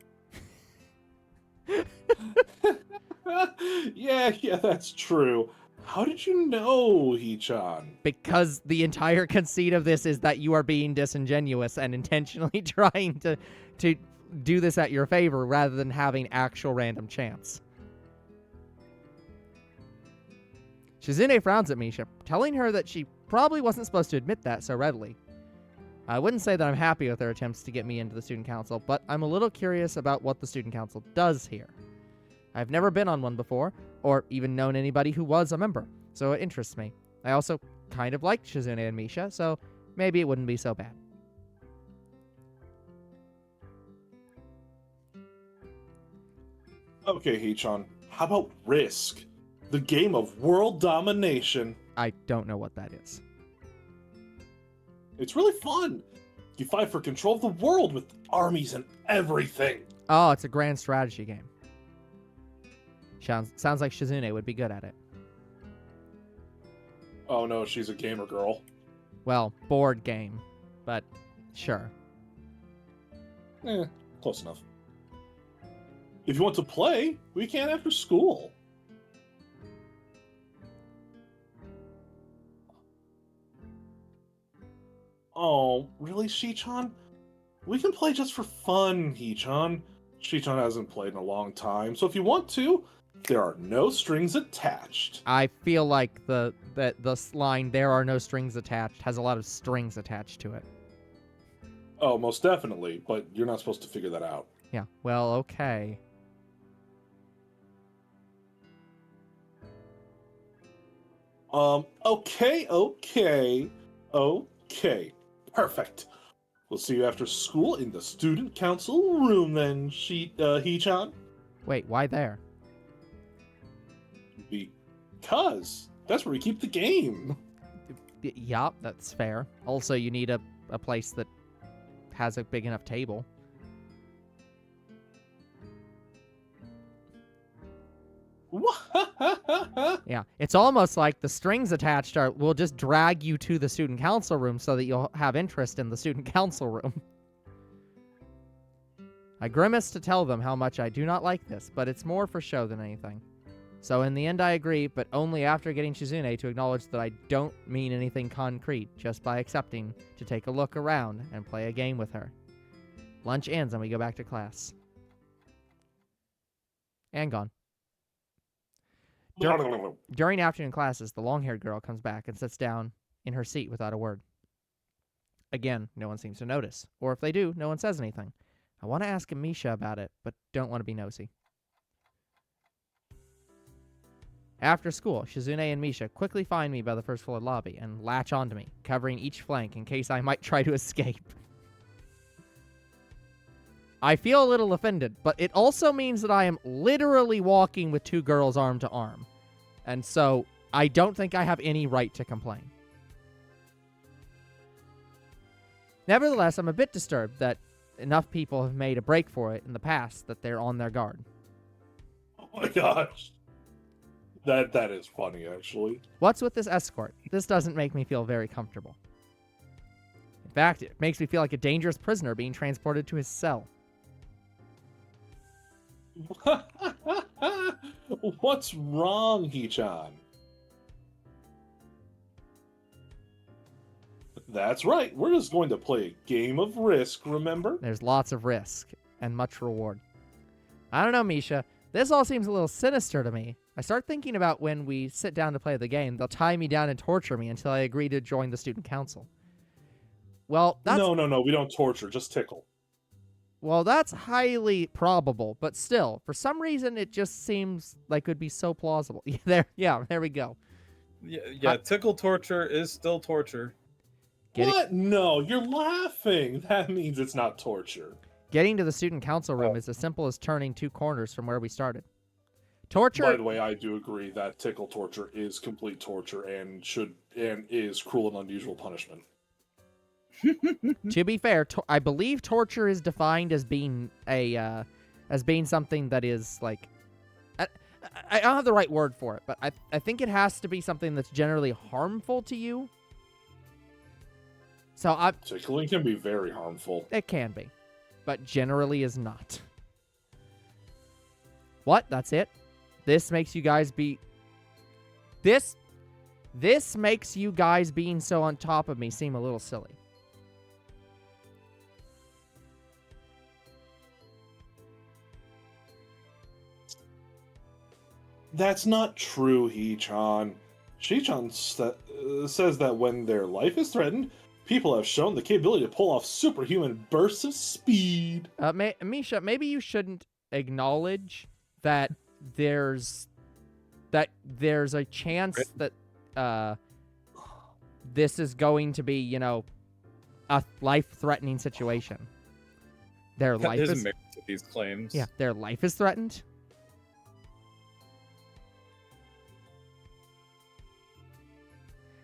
yeah, that's true. How did you know, Hee-chan? Because the entire conceit of this is that you are being disingenuous and intentionally trying to do this at your favor rather than having actual random chance. Shizune frowns at Misha, telling her that she probably wasn't supposed to admit that so readily. I wouldn't say that I'm happy with her attempts to get me into the student council, but I'm a little curious about what the student council does here. I've never been on one before, or even known anybody who was a member, so it interests me. I also kind of like Shizune and Misha, so maybe it wouldn't be so bad. Okay, Hee-chan. How about Risk? The game of world domination. I don't know what that is. It's really fun. You fight for control of the world with armies and everything. Oh, it's a grand strategy game. Sounds like Shizune would be good at it. Oh no, she's a gamer girl. Well, board game, but sure. Close enough. If you want to play, we can after school. Oh, really, Shi-chan? We can play just for fun, Hee-chan. Shi-chan hasn't played in a long time, so if you want to, there are no strings attached. I feel like the line "there are no strings attached" has a lot of strings attached to it. Oh, most definitely, but you're not supposed to figure that out. Yeah. Well, okay. Okay. Perfect. We'll see you after school in the student council room then, Hee-chan. Wait, why there? Because that's where we keep the game. Yup, that's fair. Also, you need a place that has a big enough table. Yeah, it's almost like the strings attached will just drag you to the student council room so that you'll have interest in the student council room. I grimace to tell them how much I do not like this, but it's more for show than anything. So in the end I agree, but only after getting Shizune to acknowledge that I don't mean anything concrete, just by accepting to take a look around and play a game with her. Lunch ends and we go back to class. And gone. During afternoon classes, the long-haired girl comes back and sits down in her seat without a word. Again, no one seems to notice. Or if they do, no one says anything. I want to ask Misha about it, but don't want to be nosy. After school, Shizune and Misha quickly find me by the first floor lobby and latch onto me, covering each flank in case I might try to escape. I feel a little offended, but it also means that I am literally walking with two girls arm to arm. And so, I don't think I have any right to complain. Nevertheless, I'm a bit disturbed that enough people have made a break for it in the past that they're on their guard. Oh my gosh. That is funny, actually. What's with this escort? This doesn't make me feel very comfortable. In fact, it makes me feel like a dangerous prisoner being transported to his cell. What's wrong, Hee-chan? That's right. We're just going to play a game of Risk, remember? There's lots of risk and much reward. I don't know, Misha. This all seems a little sinister to me. I start thinking about when we sit down to play the game, they'll tie me down and torture me until I agree to join the student council. Well, that's... No, we don't torture, just tickle. Well, that's highly probable, but still, for some reason, it just seems like it would be so plausible. There we go. Yeah, tickle torture is still torture. What? No, you're laughing. That means it's not torture. Getting to the student council room is as simple as turning two corners from where we started. Torture... By the way, I do agree that tickle torture is complete torture and is cruel and unusual punishment. To be fair, I believe torture is defined as being something that is like, I don't have the right word for it, but I think it has to be something that's generally harmful to you. So tickling can be very harmful. It can be, but generally is not. What? That's it? This makes you guys be... This makes you guys being so on top of me seem a little silly. That's not true, Hee-chan. Shi-chan says that when their life is threatened, people have shown the capability to pull off superhuman bursts of speed. Misha, maybe you shouldn't acknowledge that there's a chance that this is going to be, a life-threatening situation. Their life is merit to these claims. Yeah, their life is threatened.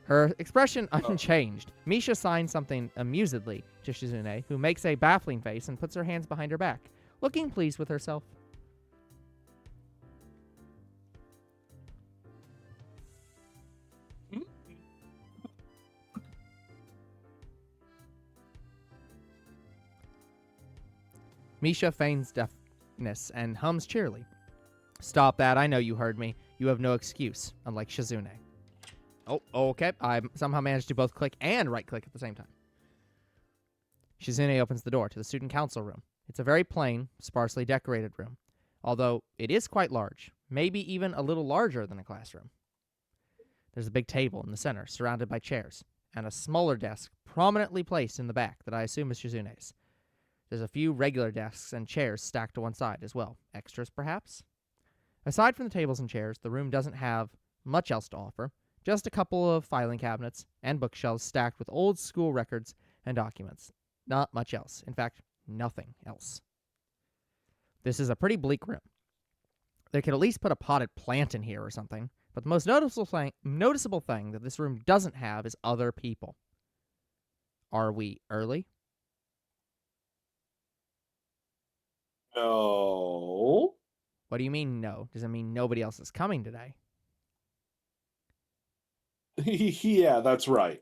Her expression unchanged. Misha signs something amusedly to Shizune, who makes a baffling face and puts her hands behind her back, looking pleased with herself. Misha feigns deafness and hums cheerily. Stop that, I know you heard me. You have no excuse, unlike Shizune. Oh, okay. I somehow managed to both click and right-click at the same time. Shizune opens the door to the student council room. It's a very plain, sparsely decorated room, although it is quite large, maybe even a little larger than a classroom. There's a big table in the center, surrounded by chairs, and a smaller desk prominently placed in the back that I assume is Shizune's. There's a few regular desks and chairs stacked to one side as well. Extras, perhaps? Aside from the tables and chairs, the room doesn't have much else to offer, just a couple of filing cabinets and bookshelves stacked with old school records and documents. Not much else. In fact, nothing else. This is a pretty bleak room. They could at least put a potted plant in here or something, but the most noticeable thing that this room doesn't have is other people. Are we early? No. What do you mean no? Does it mean nobody else is coming today? Yeah, that's right.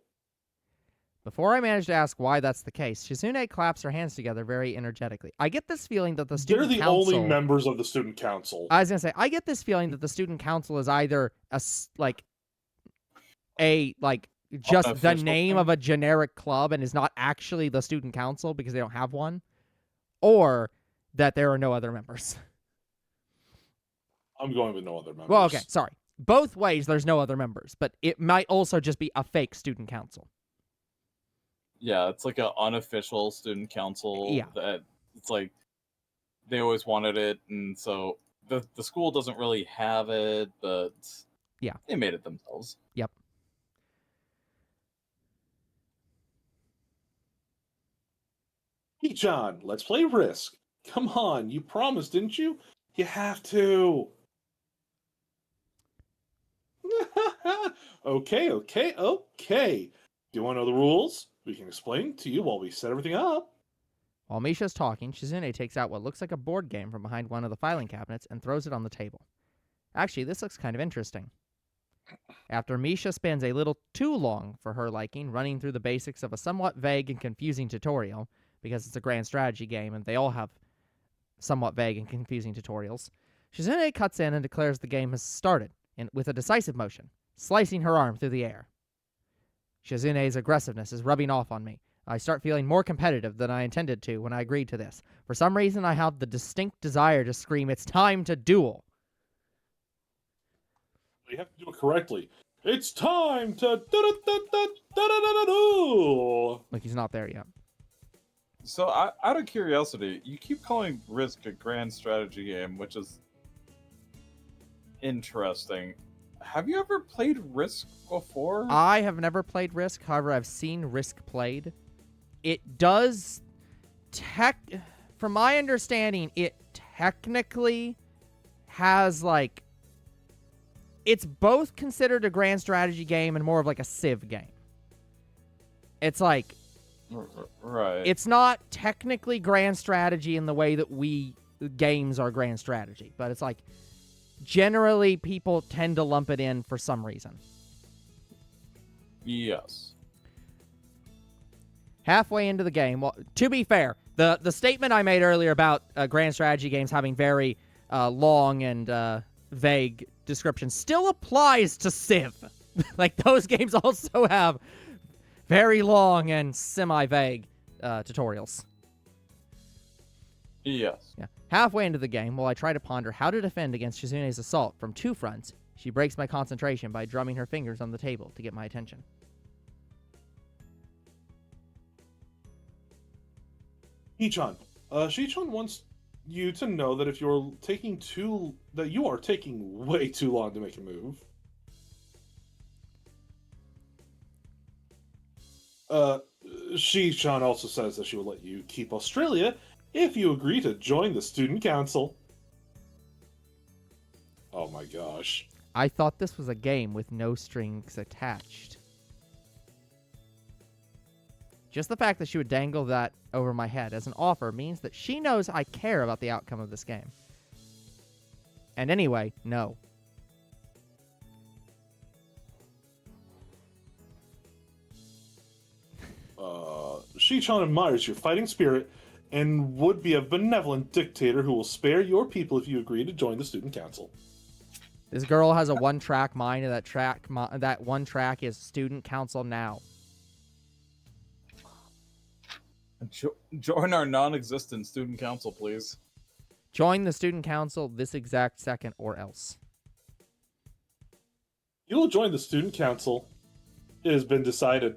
Before I manage to ask why that's the case, Shizune claps her hands together very energetically. I get this feeling that the They're student the council... only members of the student council. I was going to say, I get this feeling that the student council is either just the Unofficial name thing? of a generic club and is not actually the student council because they don't have one, or that there are no other members. I'm going with no other members. Well, okay, sorry. Both ways, there's no other members, but it might also just be a fake student council. Yeah, it's like an unofficial student council. Yeah. That it's like they always wanted it, and so the school doesn't really have it, but Yeah. they made it themselves. Yep. Hey, John, let's play Risk. Come on, you promised, didn't you? You have to. Okay. Do you want to know the rules? We can explain to you while we set everything up. While Misha's talking, Shizune takes out what looks like a board game from behind one of the filing cabinets and throws it on the table. Actually, this looks kind of interesting. After Misha spends a little too long for her liking running through the basics of a somewhat vague and confusing tutorial, because it's a grand strategy game and they all have somewhat vague and confusing tutorials, Shizune cuts in and declares the game has started with a decisive motion, slicing her arm through the air. Shizune's aggressiveness is rubbing off on me. I start feeling more competitive than I intended to when I agreed to this. For some reason, I have the distinct desire to scream, "It's time to duel!" You have to do it correctly. It's time to duel. Like he's not there yet. So, out of curiosity, you keep calling Risk a grand strategy game, which is interesting. Have you ever played Risk before? I have never played Risk, however, I've seen Risk played. It does from my understanding, it technically has like it's both considered a grand strategy game and more of like a Civ game. It's like Right. it's not technically grand strategy in the way that games are grand strategy, but it's like generally people tend to lump it in for some reason. Yes. Halfway into the game, well, to be fair, the statement I made earlier about grand strategy games having very long and vague descriptions still applies to Civ. Like, those games also have very long and semi-vague tutorials. Yes. Yeah. Halfway into the game, while I try to ponder how to defend against Shizune's assault from two fronts, she breaks my concentration by drumming her fingers on the table to get my attention. Shichon, Shichon wants you to know that if you are taking way too long to make a move. Shichon also says that she will let you keep Australia if you agree to join the student council. Oh my gosh. I thought this was a game with no strings attached. Just the fact that she would dangle that over my head as an offer means that she knows I care about the outcome of this game. And anyway, no. Shichon admires your fighting spirit and would be a benevolent dictator who will spare your people if you agree to join the student council. This girl has a one-track mind, and that one track is student council now. Join our non-existent student council, please. Join the student council this exact second or else. You will join the student council. It has been decided.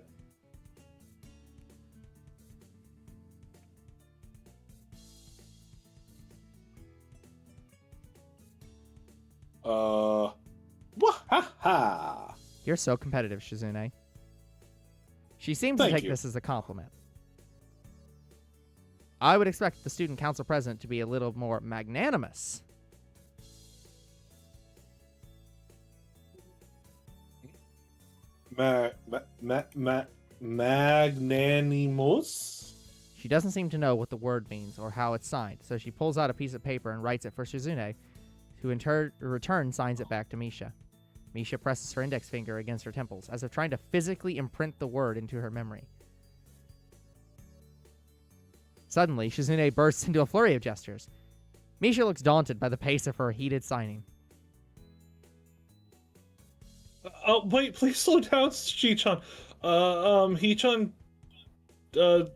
Wahaha! You're so competitive, Shizune. She seems to Thank take you. this as a compliment. I would expect the student council president to be a little more magnanimous. Magnanimous? She doesn't seem to know what the word means or how it's signed, so she pulls out a piece of paper and writes it for Shizune, who in return signs it back to Misha. Misha presses her index finger against her temples, as if trying to physically imprint the word into her memory. Suddenly, Shizune bursts into a flurry of gestures. Misha looks daunted by the pace of her heated signing. Wait, please slow down, Shi-chan. He-chan,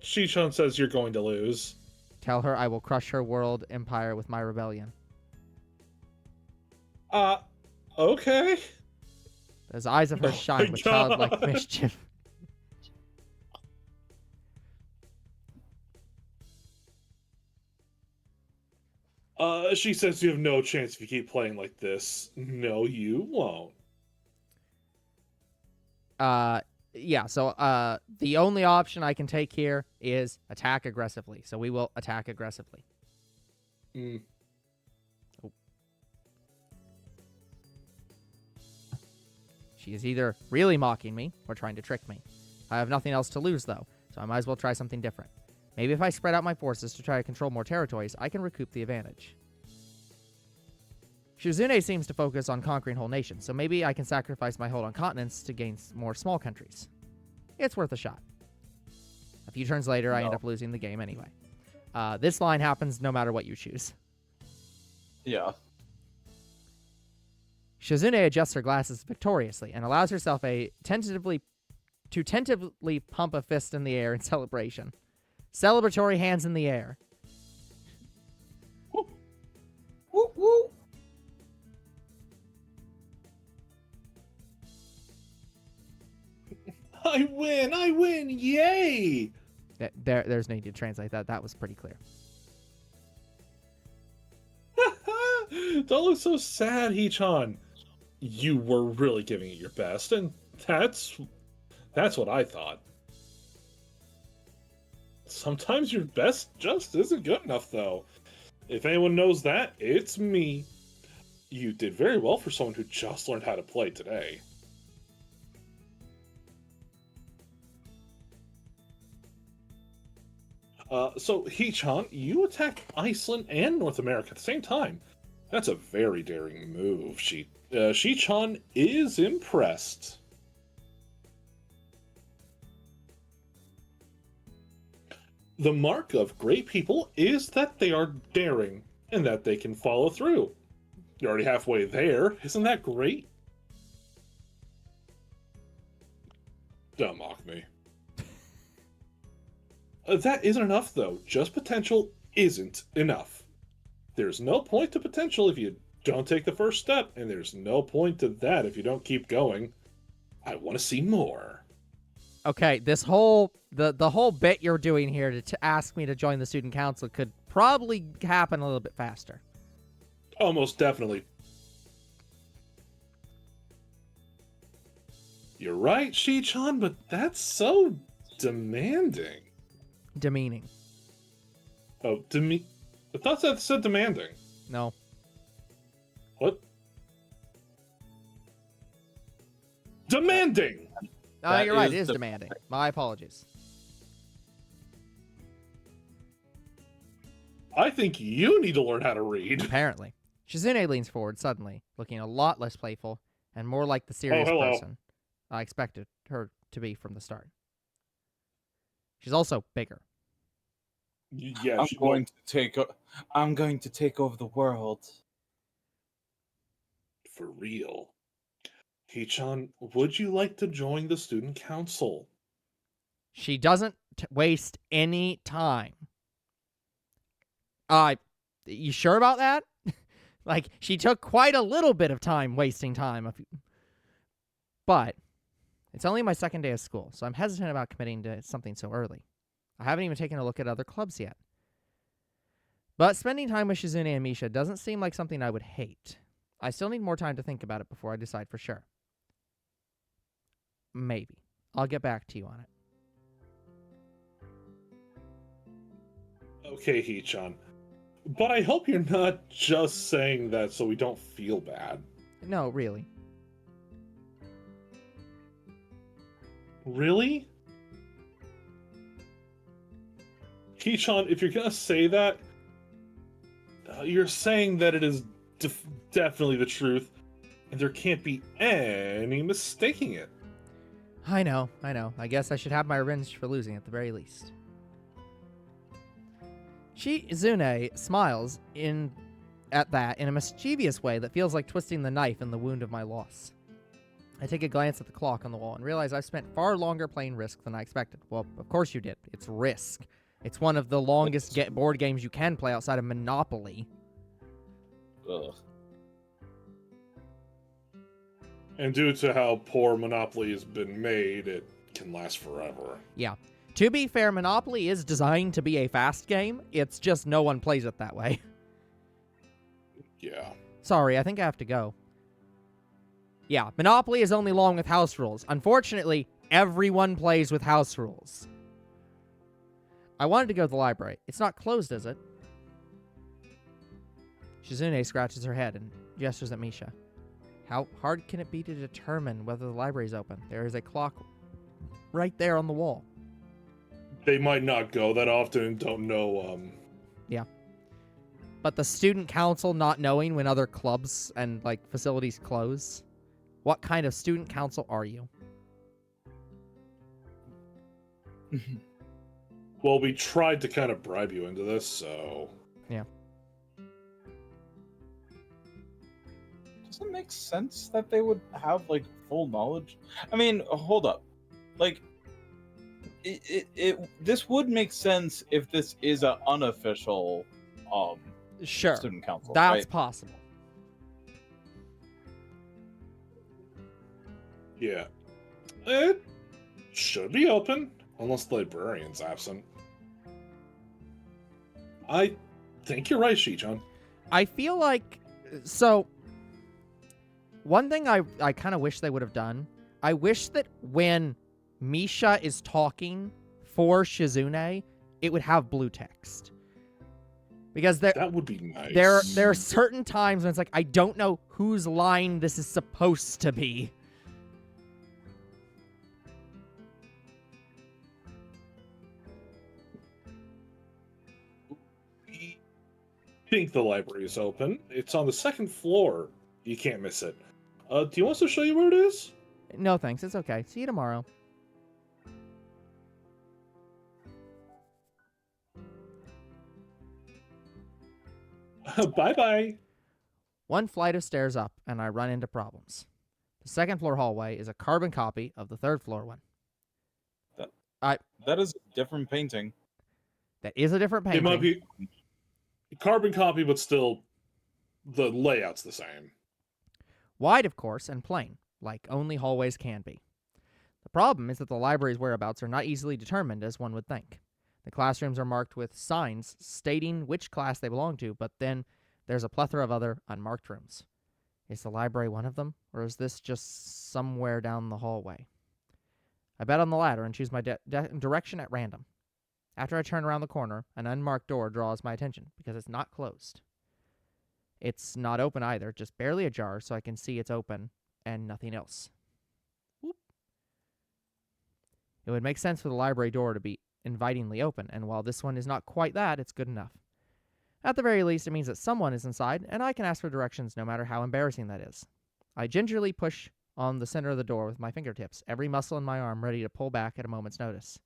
Shi-chan says you're going to lose. Tell her I will crush her world empire with my rebellion. Okay. Those eyes of hers Oh shine my with childlike God. mischief. She says you have no chance if you keep playing like this. No, you won't. Yeah, so the only option I can take here is attack aggressively. So we will attack aggressively. Mm. She is either really mocking me or trying to trick me. I have nothing else to lose, though, so I might as well try something different. Maybe if I spread out my forces to try to control more territories, I can recoup the advantage. Shizune seems to focus on conquering whole nations, so maybe I can sacrifice my hold on continents to gain more small countries. It's worth a shot. A few turns later, I end up losing the game anyway. This line happens no matter what you choose. Yeah. Shizune adjusts her glasses victoriously and allows herself tentatively pump a fist in the air in celebration. Celebratory hands in the air. Woo, woo. I win, yay! There's no need to translate that. That was pretty clear. Don't look so sad, Hee-chan. You were really giving it your best, and that's what I thought. Sometimes your best just isn't good enough, though. If anyone knows that, it's me. You did very well for someone who just learned how to play today. So, Hee-chan, you attacked Iceland and North America at the same time. That's a very daring move. Shi-chan is impressed. The mark of great people is that they are daring and that they can follow through. You're already halfway there. Isn't that great? Don't mock me. That isn't enough, though. Just potential isn't enough. There's no point to potential if you don't take the first step, and there's no point to that if you don't keep going. I want to see more. Okay, this whole the whole bit you're doing here to ask me to join the student council could probably happen a little bit faster. Almost definitely. You're right, Shi-chan, but that's so demanding. Demeaning. Oh, I thought that said demanding. No. What? Demanding! That You're right. is It is demanding. My apologies. I think you need to learn how to read. Apparently. Shizune leans forward suddenly, looking a lot less playful and more like the serious hello. person I expected her to be from the start. She's also bigger. Yeah, I'm going to take over the world. for real. Hee-chan, would you like to join the student council? She doesn't waste any time. You sure about that? Like, she took quite a little bit of time wasting time. But it's only my second day of school, so I'm hesitant about committing to something so early. I haven't even taken a look at other clubs yet. But spending time with Shizune and Misha doesn't seem like something I would hate. I still need more time to think about it before I decide for sure. Maybe. I'll get back to you on it. Okay, Hee-chan. But I hope you're not just saying that so we don't feel bad. No, really. Really? Hee-chan, if you're gonna say that, you're saying that it is definitely the truth, and there can't be any mistaking it. I know. I guess I should have my revenge for losing at the very least. Shizune smiles at that in a mischievous way that feels like twisting the knife in the wound of my loss. I take a glance at the clock on the wall and realize I've spent far longer playing Risk than I expected. Well, of course you did. It's Risk. It's one of the longest board games you can play outside of Monopoly. Ugh. And due to how poor Monopoly has been made, it can last forever. Yeah. To be fair, Monopoly is designed to be a fast game. It's just no one plays it that way. Yeah. Sorry, I think I have to go. Yeah, Monopoly is only long with house rules. Unfortunately, everyone plays with house rules. I wanted to go to the library. It's not closed, is it? Shizune scratches her head and gestures at Misha. How hard can it be to determine whether the library's open? There is a clock right there on the wall. They might not go that often and don't know, Yeah. But the student council not knowing when other clubs and, like, facilities close? What kind of student council are you? Well, we tried to kind of bribe you into this, so... Yeah. Does it make sense that they would have, like, full knowledge? I mean, hold up. Like, this would make sense if this is an unofficial Sure. student council. That's right? possible. Yeah. It should be open, unless the librarian's absent. I think you're right, Shii-chan. I feel like... So, one thing I kind of wish they would have done, I wish that when Misha is talking for Shizune, it would have blue text. Because That would be nice. there are certain times when it's like, I don't know whose line this is supposed to be. I think the library is open. It's on the second floor. You can't miss it. Do you want us to show you where it is? No thanks, it's okay. See you tomorrow. Bye-bye. One flight of stairs up, and I run into problems. The second floor hallway is a carbon copy of the third floor one. That is a different painting. That is a different painting. It might be carbon copy, but still the layout's the same. Wide, of course, and plain, like only hallways can be. The problem is that the library's whereabouts are not easily determined as one would think. The classrooms are marked with signs stating which class they belong to, but then there's a plethora of other unmarked rooms. Is the library one of them, or is this just somewhere down the hallway? I bet on the latter and choose my direction at random. After I turn around the corner, an unmarked door draws my attention because it's not closed. It's not open either, just barely ajar so I can see it's open and nothing else. Whoop. It would make sense for the library door to be invitingly open, and while this one is not quite that, it's good enough. At the very least, it means that someone is inside, and I can ask for directions no matter how embarrassing that is. I gingerly push on the center of the door with my fingertips, every muscle in my arm ready to pull back at a moment's notice.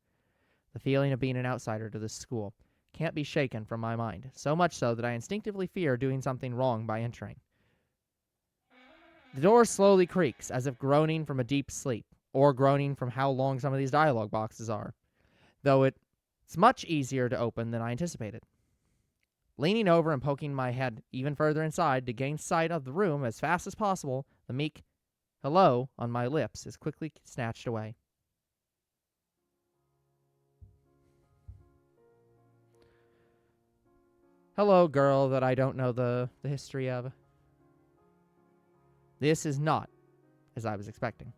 The feeling of being an outsider to this school can't be shaken from my mind, so much so that I instinctively fear doing something wrong by entering. The door slowly creaks, as if groaning from a deep sleep, or groaning from how long some of these dialogue boxes are. though it's much easier to open than I anticipated. Leaning over and poking my head even further inside to gain sight of the room as fast as possible, the meek hello on my lips is quickly snatched away. Hello, girl that I don't know the history of. This is not as I was expecting.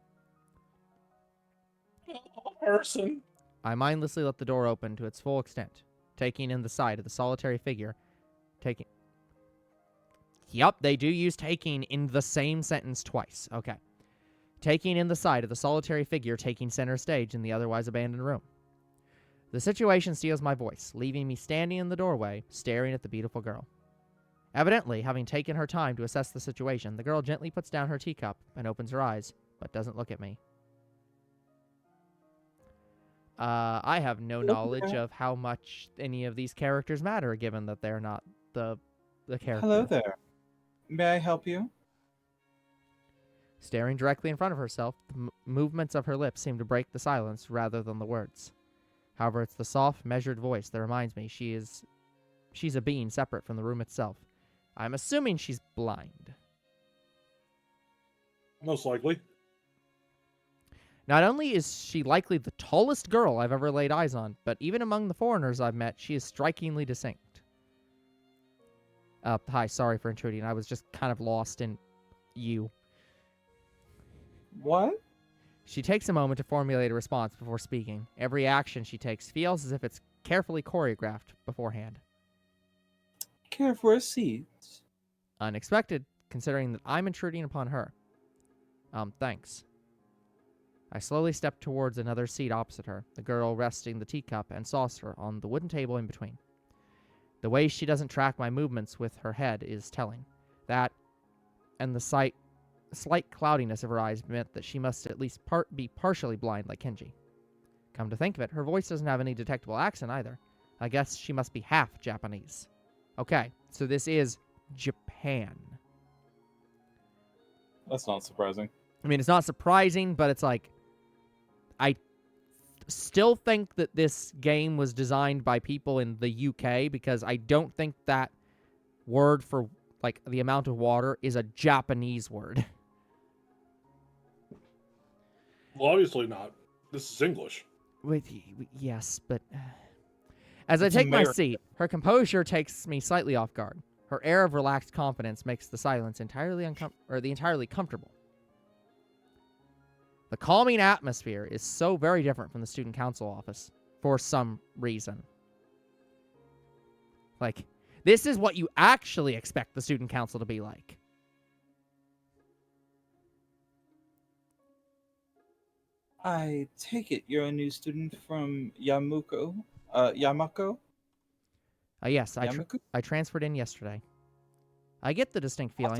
Person. I mindlessly let the door open to its full extent, taking in the sight of the solitary figure. Yup, they do use taking in the same sentence twice. Okay. Taking in the sight of the solitary figure taking center stage in the otherwise abandoned room. The situation steals my voice, leaving me standing in the doorway, staring at the beautiful girl. Evidently, having taken her time to assess the situation, the girl gently puts down her teacup and opens her eyes, but doesn't look at me. I have no knowledge of how much any of these characters matter, given that they're not the character. Hello there. May I help you? Staring directly in front of herself, the movements of her lips seem to break the silence rather than the words. However, it's the soft, measured voice that reminds me she's a being separate from the room itself. I'm assuming she's blind. Most likely. Not only is she likely the tallest girl I've ever laid eyes on, but even among the foreigners I've met, she is strikingly distinct. Hi, sorry for intruding. I was just kind of lost in you. What? She takes a moment to formulate a response before speaking. Every action she takes feels as if it's carefully choreographed beforehand. Care for a seat? Unexpected, considering that I'm intruding upon her. Thanks. I slowly step towards another seat opposite her, the girl resting the teacup and saucer on the wooden table in between. The way she doesn't track my movements with her head is telling. That, and the slight cloudiness of her eyes meant that she must at least be partially blind like Kenji. Come to think of it, her voice doesn't have any detectable accent either. I guess she must be half Japanese. Okay, so this is Japan. That's not surprising. I mean, it's not surprising, but it's like, I still think that this game was designed by people in the UK, because I don't think that word for, like, the amount of water is a Japanese word. Well, obviously not. This is English. Yes, but... As I It's take my American. seat, her composure takes me slightly off guard. Her air of relaxed confidence makes the silence entirely comfortable. The calming atmosphere is so very different from the student council office, for some reason. Like, this is what you actually expect the student council to be like. I take it you're a new student from Yamako? Yes, Yamaku? I transferred in yesterday. I get the distinct feeling.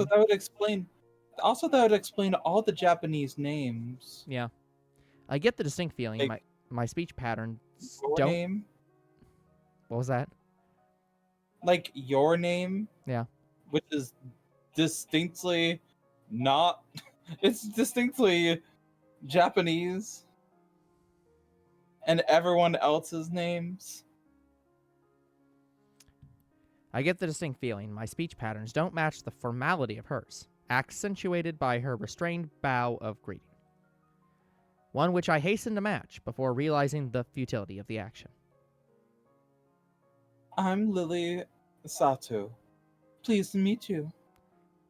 Also, that would explain all the Japanese names. Yeah. I get the distinct feeling Like, my speech patterns Your don't... name? What was that? Like your name? Yeah. Which is distinctly not... It's distinctly Japanese. And everyone else's names? I get the distinct feeling my speech patterns don't match the formality of hers, accentuated by her restrained bow of greeting. One which I hasten to match before realizing the futility of the action. I'm Lily Sato. Pleased to meet you.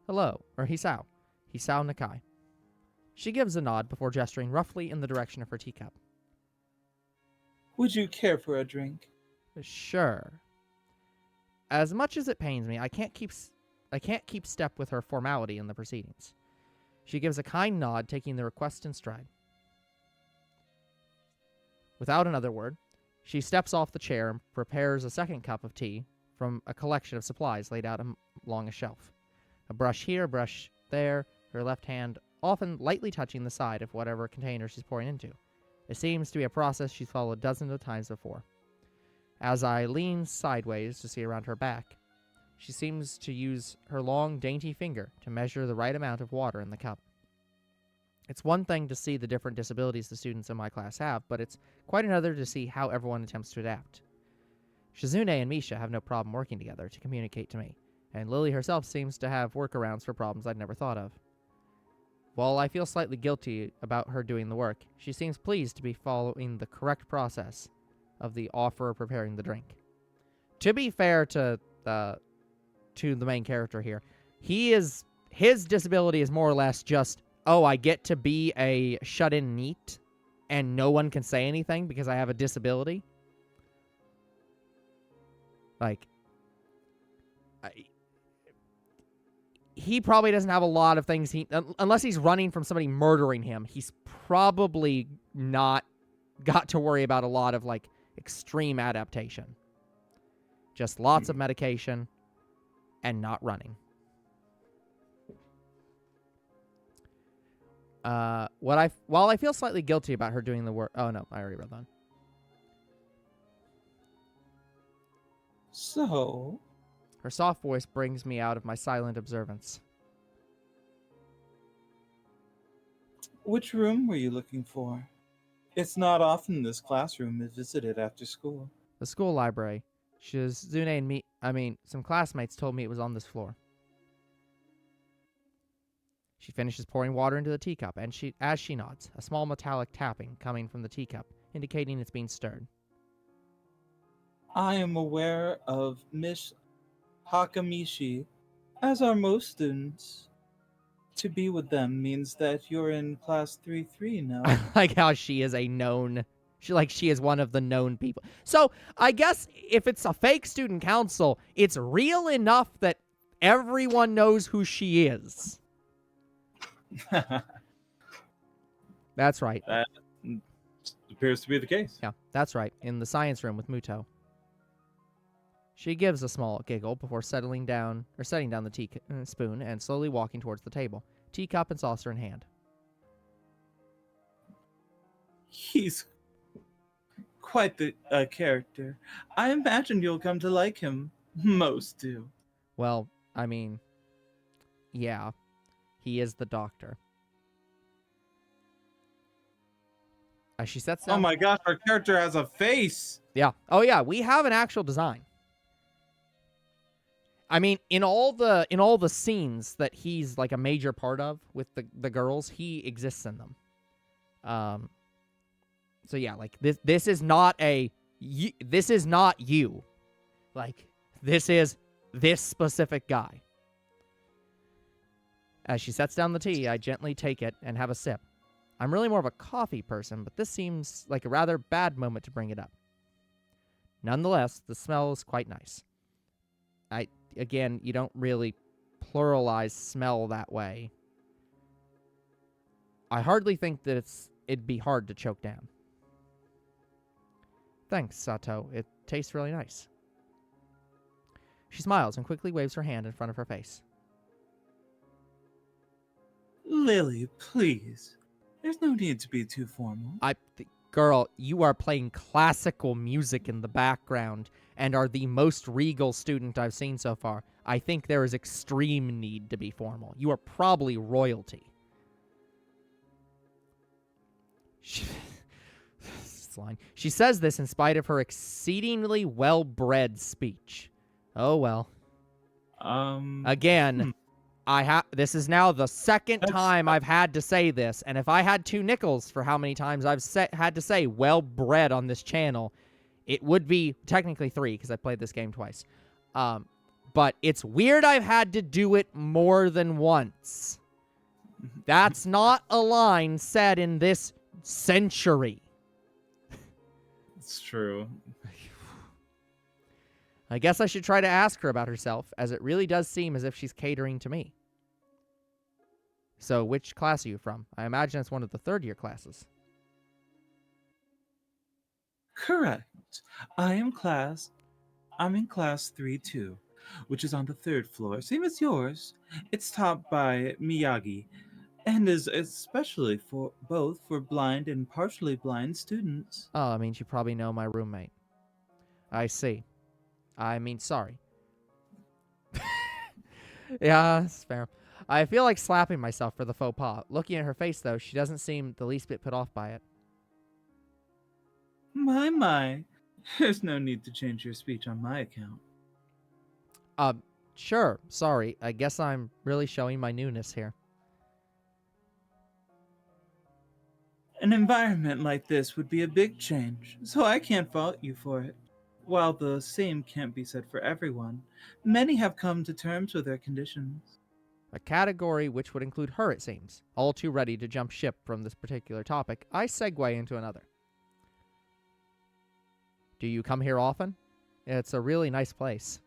Hello, or Hisao. Hisao Nakai. She gives a nod before gesturing roughly in the direction of her teacup. Would you care for a drink? Sure. As much as it pains me, I can't keep step with her formality in the proceedings. She gives a kind nod, taking the request in stride. Without another word, she steps off the chair and prepares a second cup of tea from a collection of supplies laid out along a shelf. A brush here, a brush there, her left hand often lightly touching the side of whatever container she's pouring into. It seems to be a process she's followed dozens of times before. As I lean sideways to see around her back, she seems to use her long, dainty finger to measure the right amount of water in the cup. It's one thing to see the different disabilities the students in my class have, but it's quite another to see how everyone attempts to adapt. Shizune and Misha have no problem working together to communicate to me, and Lily herself seems to have workarounds for problems I'd never thought of. While I feel slightly guilty about her doing the work, she seems pleased to be following the correct process of the offer of preparing the drink. To be fair to the main character here, his disability is more or less just, oh, I get to be a shut-in NEET, and no one can say anything because I have a disability. Like, he probably doesn't have a lot of things unless he's running from somebody murdering him, he's probably not got to worry about a lot of, like, extreme adaptation. Just lots of medication and not running. While I feel slightly guilty about her doing the work... Oh, no, I already read that. So, Her soft voice brings me out of my silent observance. which room were you looking for? It's not often this classroom is visited after school. The school library. Shizune and some classmates told me it was on this floor. She finishes pouring water into the teacup, and as she nods, a small metallic tapping coming from the teacup, indicating it's being stirred. I am aware of Miss Hakamishi, as are most students. To be with them means that you're in class 3-3 now. I like how she is a known... She is one of the known people. So, I guess if it's a fake student council, it's real enough that everyone knows who she is. That's right. That appears to be the case. Yeah, that's right. In the science room with Muto. She gives a small giggle before setting down the spoon and slowly walking towards the table, teacup and saucer in hand. He's quite the character. I imagine you'll come to like him. Most do. Well, yeah, he is the doctor. As she sets down... Oh my gosh, our character has a face! Yeah. Oh yeah, we have an actual design. In all the scenes that he's like a major part of with the girls, he exists in them. So yeah, like this is not you. Like, this is this specific guy. As she sets down the tea, I gently take it and have a sip. I'm really more of a coffee person, but this seems like a rather bad moment to bring it up. Nonetheless, the smell is quite nice. Again, you don't really pluralize smell that way. I hardly think that it'd be hard to choke down. Thanks, Sato. It tastes really nice. She smiles and quickly waves her hand in front of her face. Lily, please. There's no need to be too formal. Girl, you are playing classical music in the background and are the most regal student I've seen so far. I think there is extreme need to be formal. You are probably royalty. She says this in spite of her exceedingly well-bred speech. Oh well. Again, this is now the second time I've had to say this, and if I had 2 nickels for how many times I've had to say well-bred on this channel, it would be technically 3 because I played this game twice. But it's weird I've had to do it more than once. That's not a line said in this century. It's true. I guess I should try to ask her about herself, as it really does seem as if she's catering to me. So, which class are you from? I imagine it's one of the third-year classes. Correct. I'm in class 3-2, which is on the 3rd floor, same as yours. It's taught by Miyagi, and is especially for blind and partially blind students. Oh, that means you probably know my roommate. I see. Sorry. Yeah, that's fair. I feel like slapping myself for the faux pas. Looking at her face, though, she doesn't seem the least bit put off by it. My. There's no need to change your speech on my account. Sure. Sorry. I guess I'm really showing my newness here. An environment like this would be a big change, so I can't fault you for it. While the same can't be said for everyone, many have come to terms with their conditions. A category which would include her, it seems. All too ready to jump ship from this particular topic, I segue into another. Do you come here often? It's a really nice place.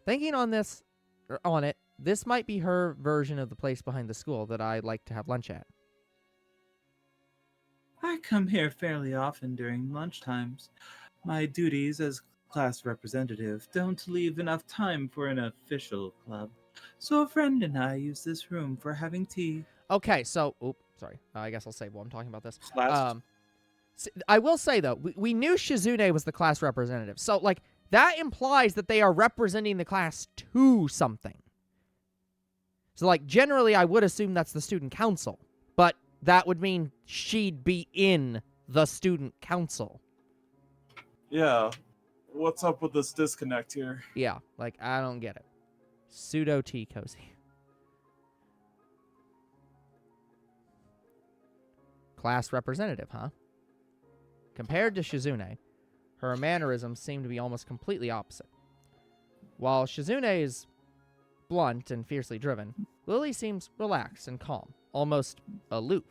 Thinking on it, this might be her version of the place behind the school that I'd like to have lunch at. I come here fairly often during lunchtimes. My duties as class representative don't leave enough time for an official club, so a friend and I use this room for having tea. Okay, so... sorry. I guess I'll save while I'm talking about this. Class. I will say, though, we knew Shizune was the class representative. So, like, that implies that they are representing the class to something. So, like, generally, I would assume that's the student council. But that would mean she'd be in the student council. Yeah. What's up with this disconnect here? Yeah, like, I don't get it. Pseudo tea cozy. Class representative, huh? Compared to Shizune, her mannerisms seem to be almost completely opposite. While Shizune is blunt and fiercely driven, Lily seems relaxed and calm, almost aloof.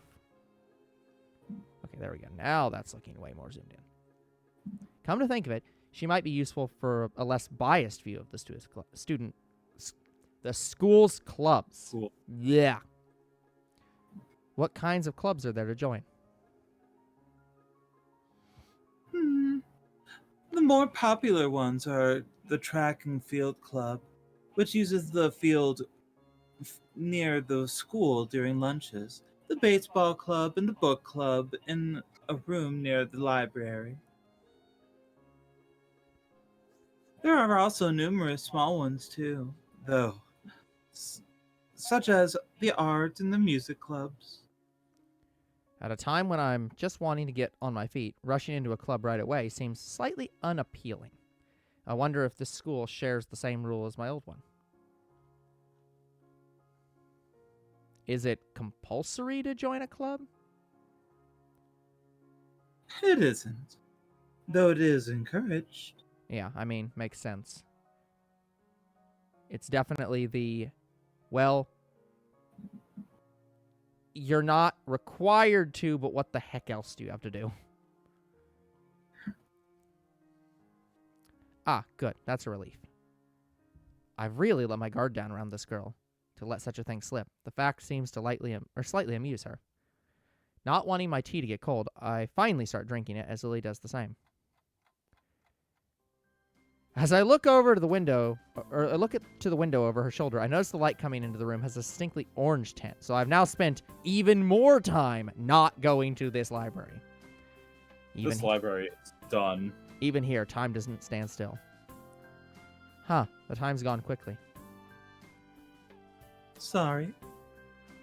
Okay, there we go. Now that's looking way more zoomed in. Come to think of it, she might be useful for a less biased view of the school's clubs. Cool. Yeah. What kinds of clubs are there to join? The more popular ones are the track and field club, which uses the field near the school during lunches, the baseball club and the book club in a room near the library. There are also numerous small ones too, though, such as the art and the music clubs. At a time when I'm just wanting to get on my feet, rushing into a club right away seems slightly unappealing. I wonder if this school shares the same rule as my old one. Is it compulsory to join a club? It isn't, though it is encouraged. Yeah, I mean, makes sense. It's definitely the, well, you're not required to, but what the heck else do you have to do? Ah, good. That's a relief. I've really let my guard down around this girl to let such a thing slip. The fact seems to slightly amuse her. Not wanting my tea to get cold, I finally start drinking it as Lily does the same. As I look over to the window, or I look to the window over her shoulder, I notice the light coming into the room has a distinctly orange tint. So I've now spent even more time not going to this library. This library is done. Even here, time doesn't stand still. Huh, the time's gone quickly. Sorry.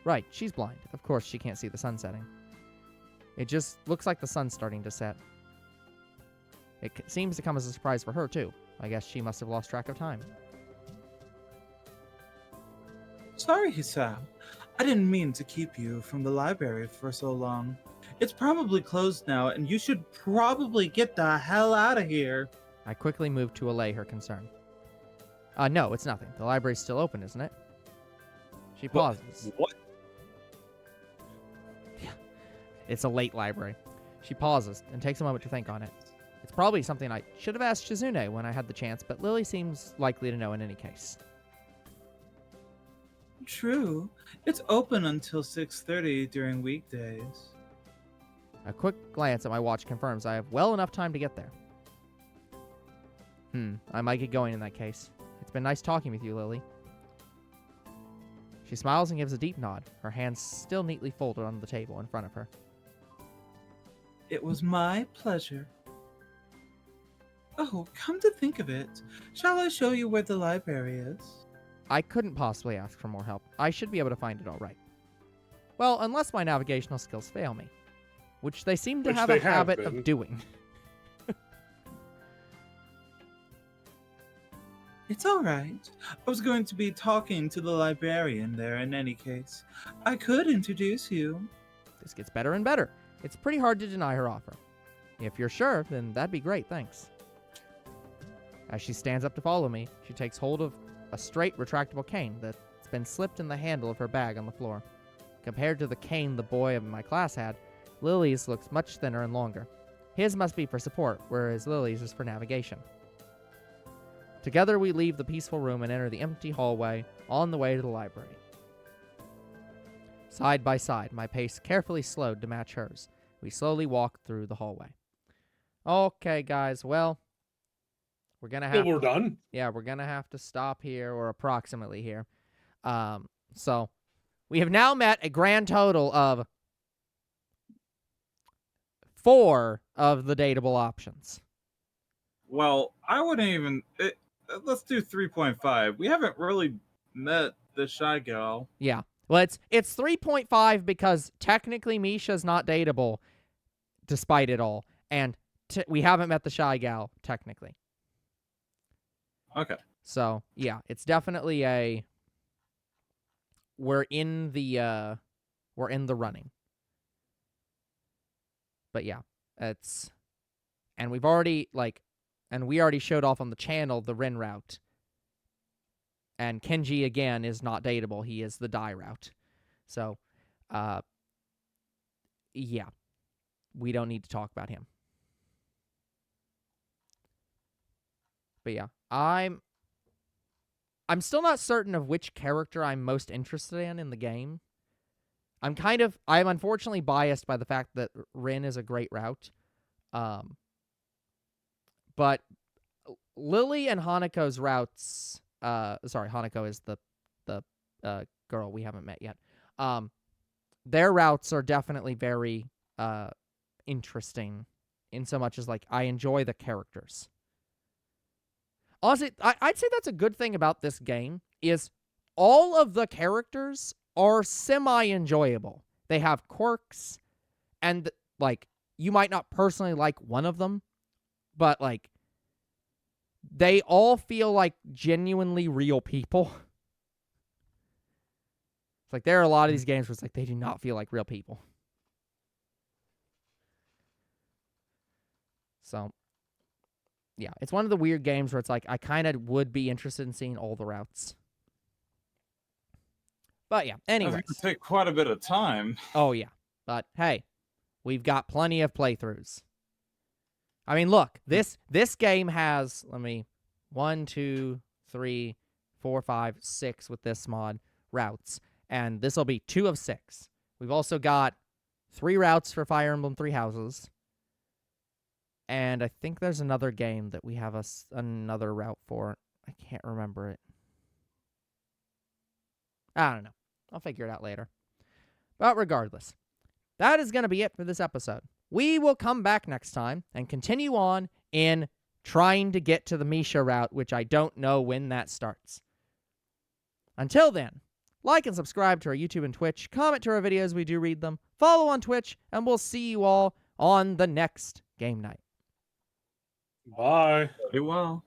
Right, she's blind. Of course she can't see the sun setting. It just looks like the sun's starting to set. It seems to come as a surprise for her, too. I guess she must have lost track of time. Sorry, Hisao. I didn't mean to keep you from the library for so long. It's probably closed now, and you should probably get the hell out of here. I quickly moved to allay her concern. No, it's nothing. The library's still open, isn't it? She pauses. What? Yeah, it's a late library. She pauses and takes a moment to think on it. It's probably something I should have asked Shizune when I had the chance, but Lily seems likely to know in any case. True. It's open until 6:30 during weekdays. A quick glance at my watch confirms I have well enough time to get there. I might get going in that case. It's been nice talking with you, Lily. She smiles and gives a deep nod, her hands still neatly folded on the table in front of her. It was my pleasure. Oh, come to think of it, shall I show you where the library is? I couldn't possibly ask for more help. I should be able to find it all right. Well, unless my navigational skills fail me, which they seem to Which have they a have habit been. of doing. It's all right. I was going to be talking to the librarian there in any case. I could introduce you. This gets better and better. It's pretty hard to deny her offer. If you're sure, then that'd be great, thanks. As she stands up to follow me, she takes hold of a straight, retractable cane that's been slipped in the handle of her bag on the floor. Compared to the cane the boy in my class had, Lily's looks much thinner and longer. His must be for support, whereas Lily's is for navigation. Together we leave the peaceful room and enter the empty hallway on the way to the library. Side by side, my pace carefully slowed to match hers. We slowly walk through the hallway. Okay, guys, well, we're gonna have Well, we're done. Yeah, we're gonna have to stop here, or approximately here. So we have now met a grand total of 4 of the dateable options. Well, I wouldn't even. Let's do 3.5. We haven't really met the shy gal. Yeah. Well, it's 3.5 because technically Misha's not dateable, despite it all, and we haven't met the shy gal technically. Okay. So yeah, it's definitely a we're in the running. But yeah, and we already showed off on the channel the Rin route. And Kenji again is not dateable. He is the Dai route. So yeah. We don't need to talk about him. But yeah, I'm still not certain of which character I'm most interested in the game. I'm unfortunately biased by the fact that Rin is a great route. But Lily and Hanako's routes, Hanako is the girl we haven't met yet. Their routes are definitely very interesting in so much as like I enjoy the characters. Honestly, I'd say that's a good thing about this game is all of the characters are semi-enjoyable. They have quirks, and like you might not personally like one of them, but like they all feel like genuinely real people. It's like there are a lot of these games where it's like they do not feel like real people. So yeah, it's one of the weird games where it's like I kind of would be interested in seeing all the routes. But yeah, anyways. It's going to take quite a bit of time. Oh yeah, but hey, we've got plenty of playthroughs. I mean, look, this game has 1, 2, 3, 4, 5, 6 with this mod routes, and this will be 2 of 6. We've also got 3 routes for Fire Emblem 3 Houses. And I think there's another game that we have another route for. I can't remember it. I don't know. I'll figure it out later. But regardless, that is going to be it for this episode. We will come back next time and continue on in trying to get to the Misha route, which I don't know when that starts. Until then, like and subscribe to our YouTube and Twitch. Comment to our videos. We do read them. Follow on Twitch, and we'll see you all on the next game night. Bye. Very well.